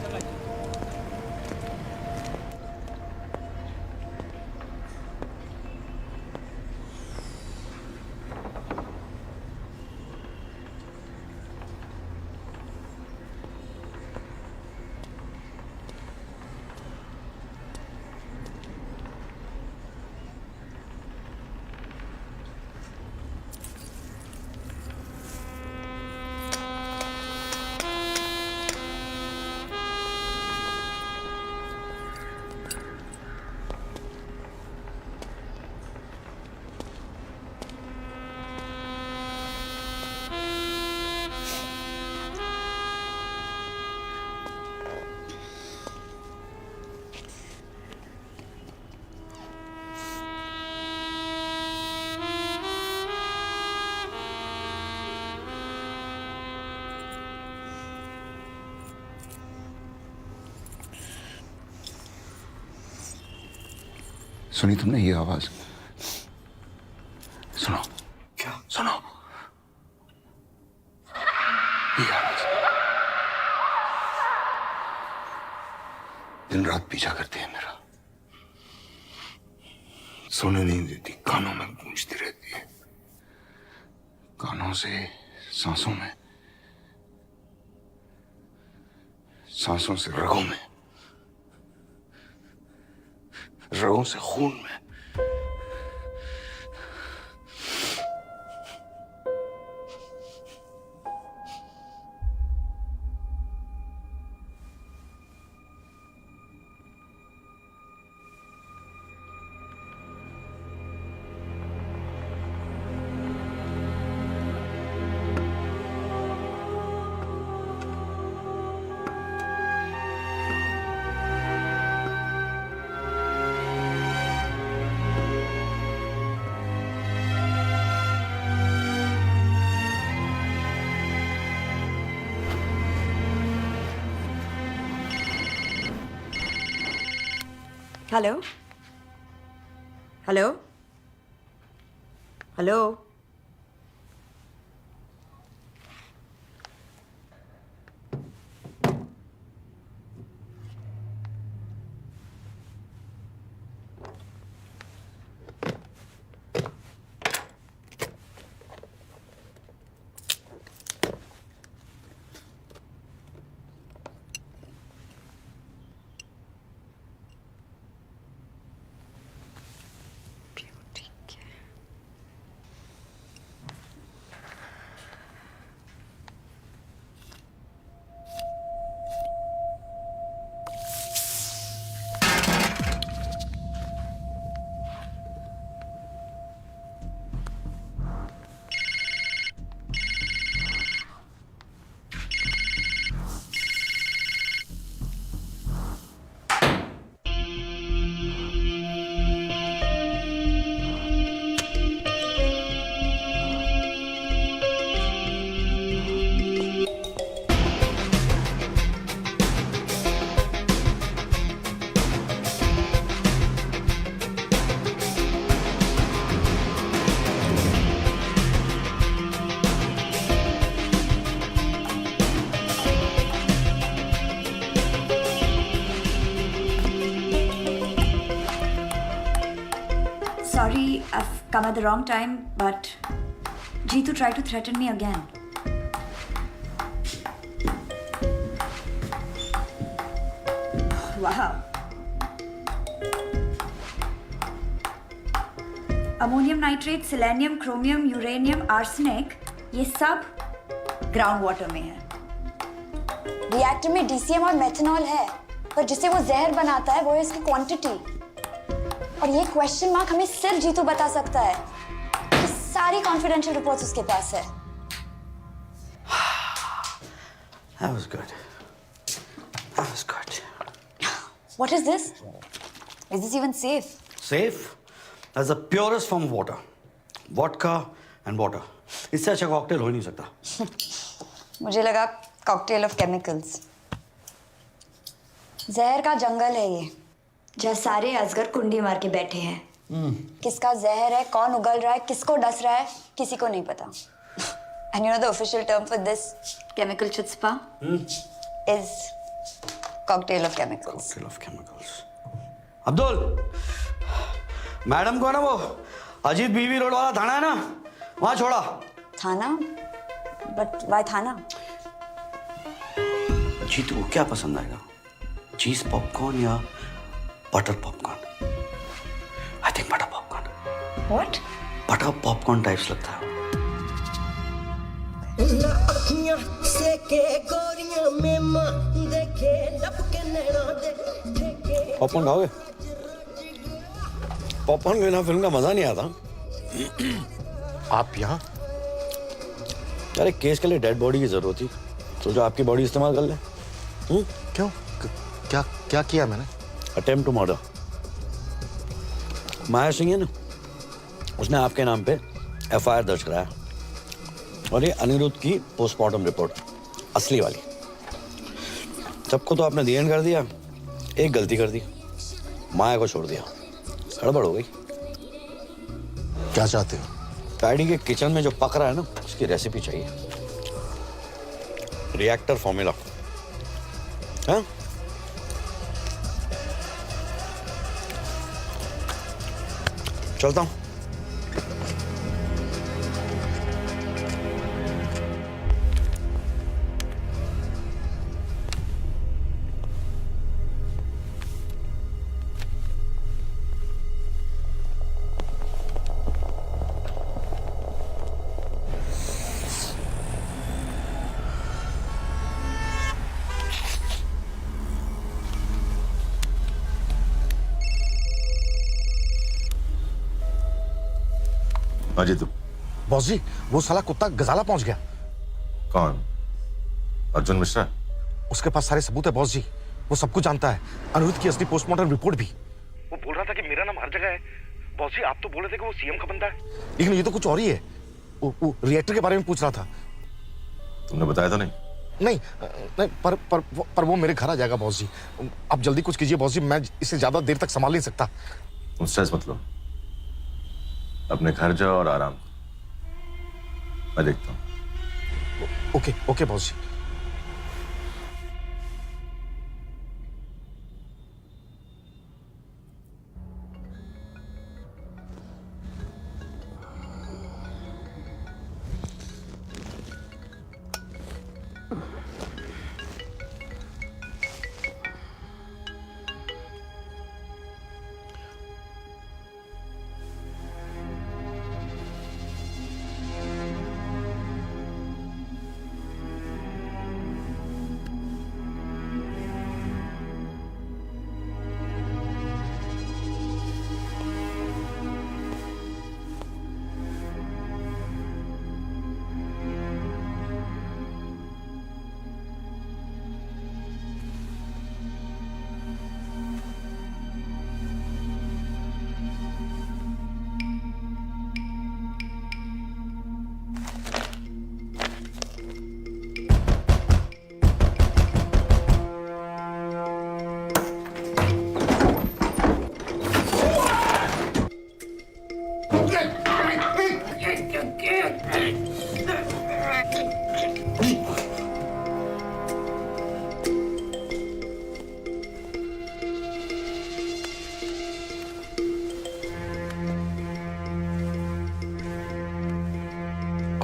चल आइए। सुनी तुमने ये आवाज? सुनो। क्या? सुनो ये आवाज दिन रात पीछा करती है मेरा, सोने नहीं देती, कानों में गूंजती रहती है, कानों से सांसों में, सांसों से रगों में, रगों से खून में। Hello hello hello Sorry, I've come at the wrong time, but Jeetu tried to threaten me again. Wow. Ammonium nitrate, selenium, chromium, uranium, arsenic, ये सब ग्राउंड वाटर में है। रिएक्टर में डीसीएम और मेथनॉल है, पर जिसे वो जहर बनाता है वो है इसकी क्वांटिटी। और ये क्वेश्चन मार्क हमें सिर्फ जीतू बता सकता है कि सारी कॉन्फिडेंशियल रिपोर्ट्स उसके पास है। That was good. That was good. What is this? Is this even safe? Safe? That's the purest form of water. Vodka and water. इससे अच्छा कॉकटेल हो ही नहीं सकता। मुझे लगा कॉकटेल ऑफ केमिकल्स। जहर का जंगल है ये, जहाँ सारे अजगर कुंडी मार के बैठे हैं। किसका जहर है, कौन उगल रहा है, किसको डस रहा है, किसी को नहीं पता। And you know the official term for this chemical chutzpah is cocktail of chemicals. Cocktail of chemicals. Abdul, madam को ना वो अजीत बीवी रोड वाला थाना है ना, वहाँ छोड़ा। थाना? But why थाना? जीतू को क्या पसंद आएगा, चीज पॉपकॉर्न या butter popcorn? I think butter popcorn. What? Butter popcorn types लगता है। पॉपकॉर्न खाओगे? पॉपकॉर्न के बिना फिल्म का मजा नहीं आता। आप यहाँ? अरे केस के लिए डेड बॉडी की जरूरत थी, तो जो आपकी बॉडी इस्तेमाल कर ले। क्यों? क्या क्या किया मैंने? Attempt to murder. Maya Singh है ना, उसने आपके नाम पे एफआईआर दर्ज कराया, और ये अनिरुद्ध की पोस्टमार्टम रिपोर्ट असली वाली। सबको तो आपने दी एंड कर दिया, एक गलती कर दी, माया को छोड़ दिया। गड़बड़ हो गई। क्या चाहते हो? पैडी के किचन में जो पक रहा है ना, उसकी रेसिपी चाहिए, रिएक्टर फॉर्मूला। हाँ? चलता हूं। हाँ जी तू। बॉस जी, वो साला कुत्ता गजाला पहुंच गया। कौन? अर्जुन मिश्रा? उसके पास सारे सबूत है बॉस जी, वो सब कुछ जानता है, अनिरुद्ध की असली पोस्टमार्टम रिपोर्ट भी। वो बोल रहा था कि मेरा नाम हर जगह है। बॉस जी, आप तो बोल रहे थे कि वो सीएम का बंदा है। लेकिन ये तो कुछ और ही है। वो रिएक्टर के बारे में पूछ रहा था। तुमने बताया तो नहीं? नहीं, नहीं पर वो मेरे घर आ जाएगा बॉस जी। आप जल्दी कुछ कीजिए बॉस जी, मैं इसे ज्यादा देर तक संभाल नहीं सकता। तुम स्ट्रेस मत लो, अपने घर जाओ और आराम करो, मैं देखता हूं। ओके ओके बॉस जी।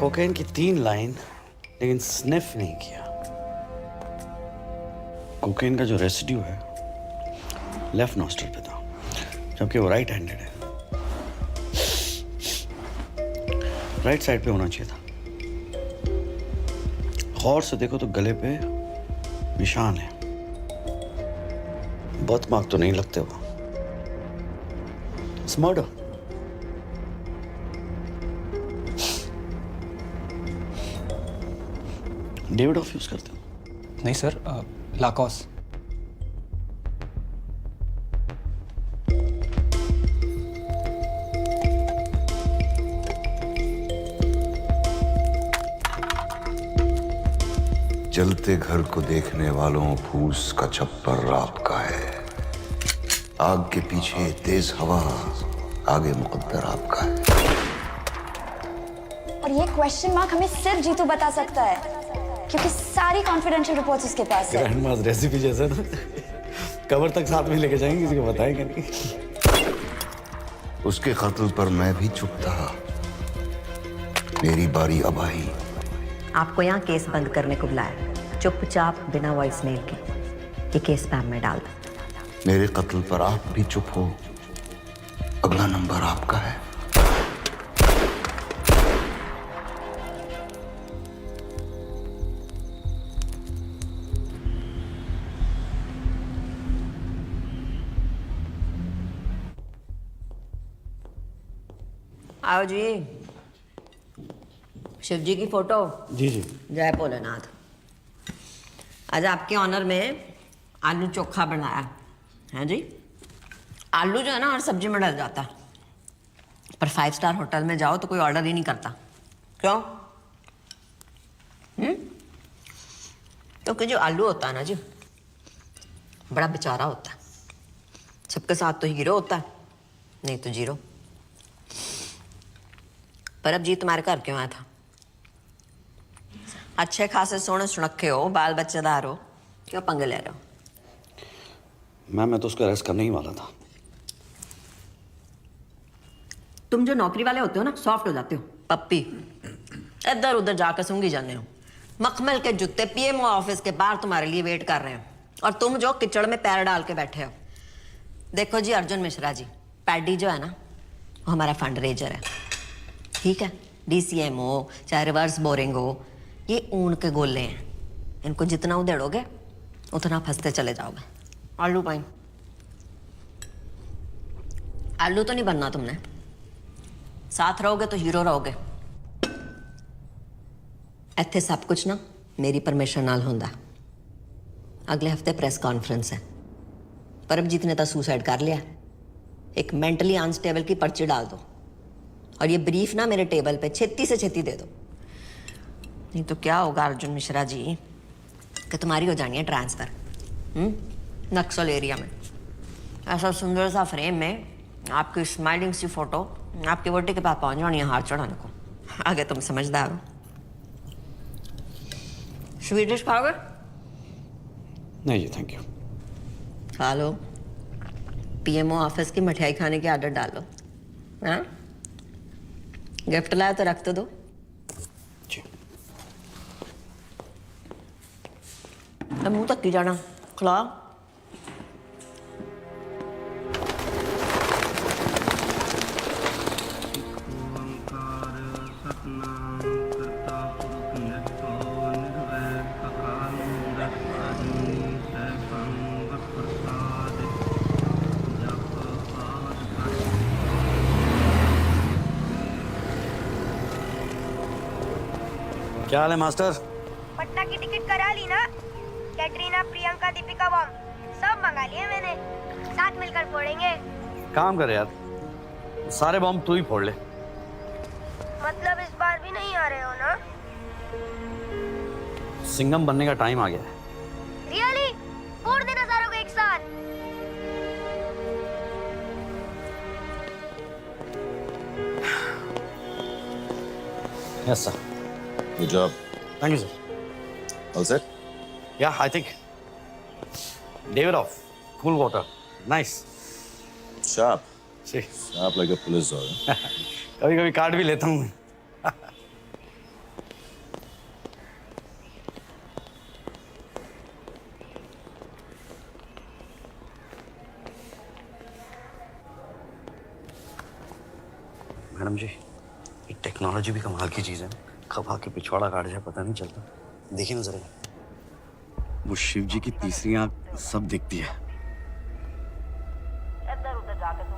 कोकेन की 3 लाइन, लेकिन स्निफ नहीं किया। कोकेन का जो रेसिड्यू है लेफ्ट नॉस्ट्रल पे था, जबकि वो राइट हैंडेड है। राइट साइड पे होना चाहिए था। गौर से देखो तो गले पे निशान है, बर्थ मार्क तो नहीं लगते वो। It's murder. David of use करते हो? नहीं सर, लाकॉस। जलते घर को देखने वालों फूस का छप्पर आपका है। आग के पीछे तेज हवा, आगे मुकद्दर आपका है। और ये क्वेश्चन मार्क हमें सिर्फ जीतू बता सकता है, क्योंकि सारी कॉन्फिडेंशियल रिपोर्ट्स उसके पास है। ग्रैंड मास रेसिपी जैसा ना, कवर तक साथ में लेके जाएंगे, किसी को बताएंगे नहीं। उसके कत्ल पर मैं भी चुप था। मेरी बारी अब आई। आपको यहाँ केस बंद करने को बुलाया, चुपचाप बिना वॉइस मेल के ये केस स्पैम में डाल दो। मेरे कत्ल पर आप भी चुप हो, अगला नंबर आपका है। आओ जी। शिव जी की फोटो। जी जी। जय भोलेनाथ। आज आपके ऑनर में आलू चोखा बनाया है जी। आलू जो है ना हर सब्जी में डल जाता है, पर 5 स्टार होटल में जाओ तो कोई ऑर्डर ही नहीं करता। क्यों? क्योंकि जो आलू होता है ना जी, बड़ा बेचारा होता है। सबके साथ तो हीरो होता है, नहीं तो जीरो। पर अब जी तुम्हारे घर क्यों आया था? अच्छे खासे सोने सुनखे हो, बाल बच्चेदार हो, क्यों पंगे ले रहे हो? मैम मैं तो उसको अरेस्ट करने ही वाला था। तुम जो नौकरी वाले होते हो ना, सॉफ्ट हो जाते हो, पप्पी। इधर उधर जाकर सूंघी जाने हो। मखमल के जूते पीएमओ ऑफिस के बाहर तुम्हारे लिए वेट कर रहे हो, और तुम जो किचड़ में पैर डाल के बैठे हो। देखो जी अर्जुन मिश्रा जी, पैडी जो है ना, वो हमारा फंड रेजर है, ठीक है? DCM हो चाहे रिवर्स बोरिंग हो, ये ऊन के गोले हैं। इनको जितना उधेड़ोगे उतना फंसते चले जाओगे। आलू पाइन। आलू तो नहीं बनना तुमने, साथ रहोगे तो हीरो रहोगे। ਇੱਥੇ सब कुछ ना मेरी परमिशन नाल होंदा। अगले हफ्ते प्रेस कॉन्फ्रेंस है। परमजीत ने तो सुसाइड कर लिया। एक मेंटली अनस्टेबल की पर्ची डाल दो, और ये ब्रीफ ना मेरे टेबल पे छेती से छेती दे दो। नहीं तो क्या होगा अर्जुन मिश्रा जी कि तुम्हारी हो जानी है ट्रांसफर नक्सल एरिया में। ऐसा सुंदर सा फ्रेम में आपकी स्माइलिंग सी फोटो आपके वोटे के पास पहुंच जानी है हाथ चढ़ाने को। आगे तुम समझदार हो। स्वीट डिश खाओगे? नहीं जी थैंक यू। खा लो। PMO ऑफिस की मिठाई खाने की आदत डाल लो। हाँ, गिफ्ट लाया तो रख तो दो। मुंह तक की जाना, खिला। क्या हाल है मास्टर? पटना की टिकट करा ली ना? कैटरीना, प्रियंका, दीपिका बॉम सब मंगा लिए मैंने। साथ मिलकर फोड़ेंगे। काम कर यार, सारे बॉम्ब तू ही फोड़ ले। मतलब इस बार भी नहीं आ रहे हो ना? सिंघम बनने का टाइम आ गया है। रियली? फोड़ देना सारों को एक साथ। Yes sir. Good job. Thank you, sir. All set? Yeah, I think. David off. Cool water. Nice. Sharp. See. Sharp like a police dog. कभी कभी काट भी लेता हूँ। मैडम जी, ये टेक्नोलॉजी भी कमाल की चीज़ है। कब आके पिछवाड़ा काट जाए पता नहीं चलता। देखिए ना जरा, वो शिव जी की तीसरी आंख सब दिखती है। इधर उधर जाके तुम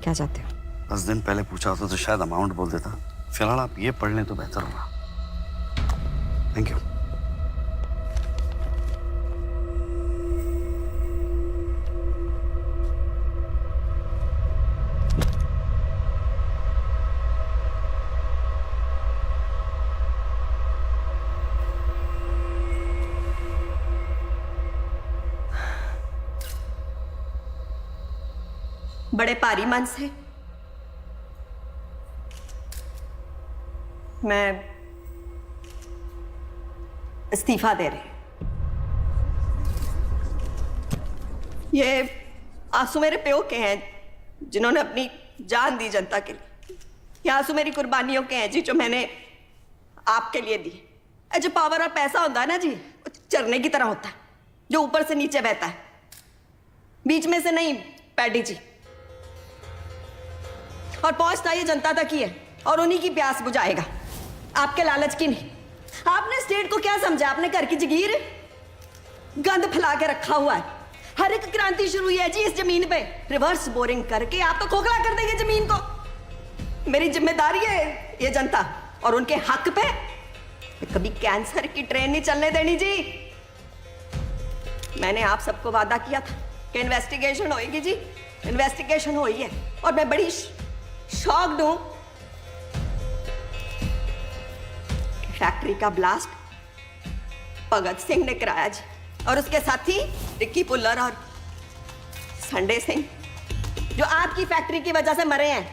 क्या चाहते हो? 10 दिन पहले पूछा होता तो शायद अमाउंट बोल देता। फिलहाल आप ये पढ़ लें तो बेहतर होगा। Thank you. बड़े भारी मन से मैं इस्तीफा दे रही। ये आंसू मेरे प्यो के हैं जिन्होंने अपनी जान दी जनता के लिए। ये आंसू मेरी कुर्बानियों के हैं जी जो मैंने आपके लिए दी। जो पावर और पैसा होता है ना जी, वो झरने की तरह होता है जो ऊपर से नीचे बहता है, बीच में से नहीं पैडी जी। और पहुंचता ये जनता तक ही है और उन्हीं की प्यास बुझाएगा, आपके लालच की नहीं। आपने स्टेट को क्या समझा? आपने घर की जगीर गंद फैला के रखा हुआ है। हर एक क्रांति शुरू हुई है जी इस जमीन पे। रिवर्स बोरिंग करके आप तो खोखला कर देंगे जमीन को। मेरी जिम्मेदारी है ये जनता और उनके हक पे कभी कैंसर की ट्रेन नहीं चलने देनी जी। मैंने आप सबको वादा किया था कि इन्वेस्टिगेशन होएगी जी, इन्वेस्टिगेशन हुई है और मैं बड़ी शॉक्ड हूं। फैक्ट्री का ब्लास्ट भगत सिंह ने कराया जी और उसके साथी रिक्की पुल्लर और संडे सिंह जो आपकी फैक्ट्री की वजह से मरे हैं।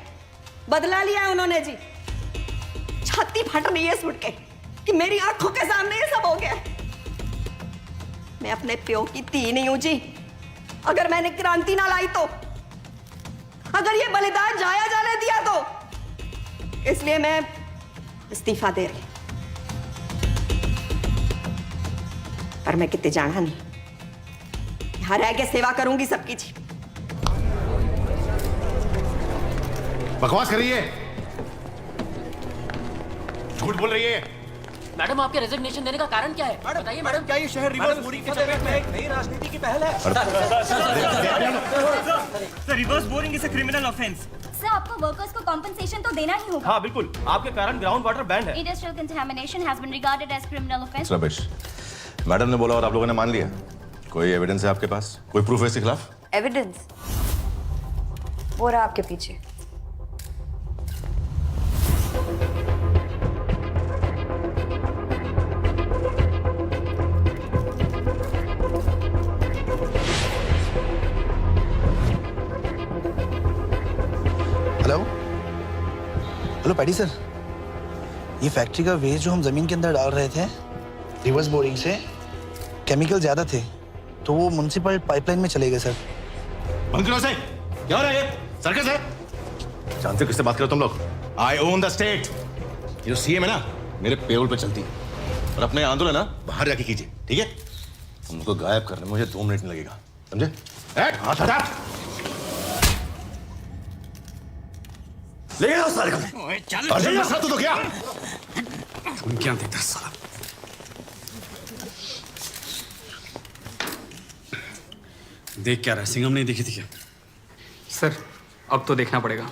बदला लिया है उन्होंने जी। छाती फट रही है सुन के कि मेरी आंखों के सामने ये सब हो गया। मैं अपने प्यो की धी नहीं हूं जी। अगर मैंने क्रांति ना लाई तो, अगर ये बलिदान जाया जाने दिया तो, इसलिए मैं इस्तीफा दे रही। पर मैं कितने जाना नहीं, यहां रह के सेवा करूंगी सबकी जी। बकवास कर रही है, झूठ बोल रही है। मैडम आपके रेजिग्नेशन देने का कारण क्या है? बताइए मैडम। क्या ये शहर रिवर्स बोरिंग के चक्कर में एक नई राजनीति की पहल है? Sir, reverse boring is a criminal offence. Sir, आपको वर्कर्स को कॉम्पेंसेशन तो देना ही होगा। हाँ बिल्कुल, आपके कारण ग्राउंड वाटर बैंड है। Industrial contamination has been regarded as criminal offence. Ramesh, madam ने बोला और आप लोगों ने मान लिया। कोई एविडेंस है आपके पास? कोई प्रूफ है इसके खिलाफ? एविडेंस वो रहा आपके पीछे। हेलो हेलो पैडी सर, ये फैक्ट्री का वेस्ट जो हम जमीन के अंदर डाल रहे थे रिवर्स बोरिंग से, केमिकल ज्यादा थे तो वो म्युनिसिपल पाइपलाइन में चले गए सर। बंद करो से। क्या हो रहा है ये? सर्कस है? जानते हो किससे बात करो तुम लोग? आई ओन द स्टेट। ये जो सीएम है ना, मेरे पेरोल पे चलती है और अपने आंदोलन ना बाहर जाके कीजिए, ठीक है? उनको गायब करने में मुझे 2 मिनट नहीं लगेगा, समझे? हाथ हटा। ले आओ सारे को। तो क्या क्या देता साला? देख क्या रहा है? सिंघम नहीं देखी थी क्या? सर, अब तो देखना पड़ेगा।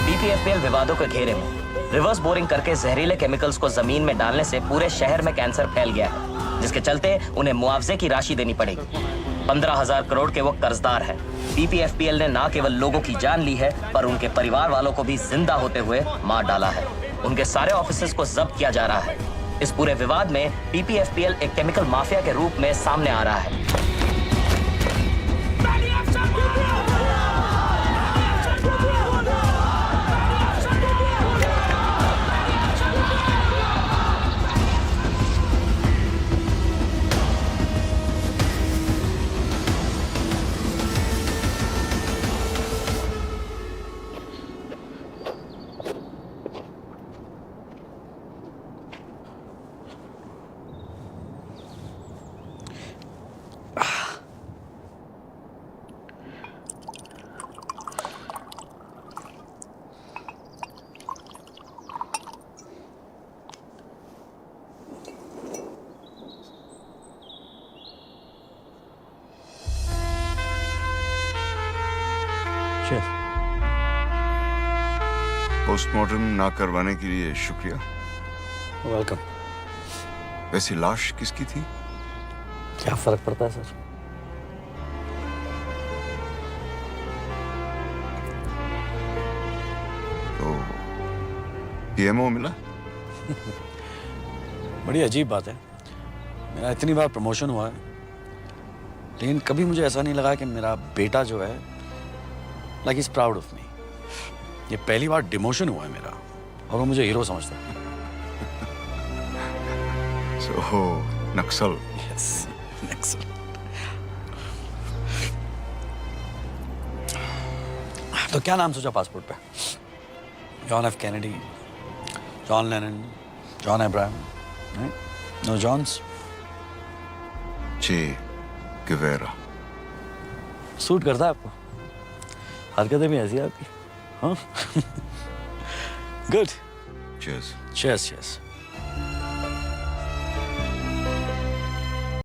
बीपीएफपीएल विवादों के घेरे में रिवर्स बोरिंग करके जहरीले केमिकल्स को जमीन में डालने से पूरे शहर में कैंसर फैल गया है, जिसके चलते उन्हें मुआवजे की राशि देनी पड़ेगी। 15,000 करोड़ के वो कर्जदार हैं। बीपीएफपीएल ने न केवल लोगों की जान ली है, पर उनके परिवार वालों को भी जिंदा होते हुए मार डाला है। उनके सारे ऑफिसेज को जब्त किया जा रहा है। इस पूरे विवाद में बीपीएफपीएल एक केमिकल माफिया के रूप में सामने आ रहा है। पोस्टमार्टम ना करवाने के लिए शुक्रिया। वेलकम। वैसी लाश किसकी थी? क्या फर्क पड़ता है सर? तो पीएमओ मिला? बड़ी अजीब बात है, मेरा इतनी बार प्रमोशन हुआ है लेकिन कभी मुझे ऐसा नहीं लगा कि मेरा बेटा जो है like is proud of me. ये पहली बार डिमोशन हुआ है मेरा और वो मुझे हीरो समझता है। So, नक्सल। यस, नक्सल। तो क्या नाम सोचा पासपोर्ट पे? John F Kennedy, John Lennon, John Abraham, no Johns? Che Guevara. Suit करता है आपको? हरकतें भी ऐसी है आपकी, हाँ? गुड। चीयर्स। Cheers, cheers.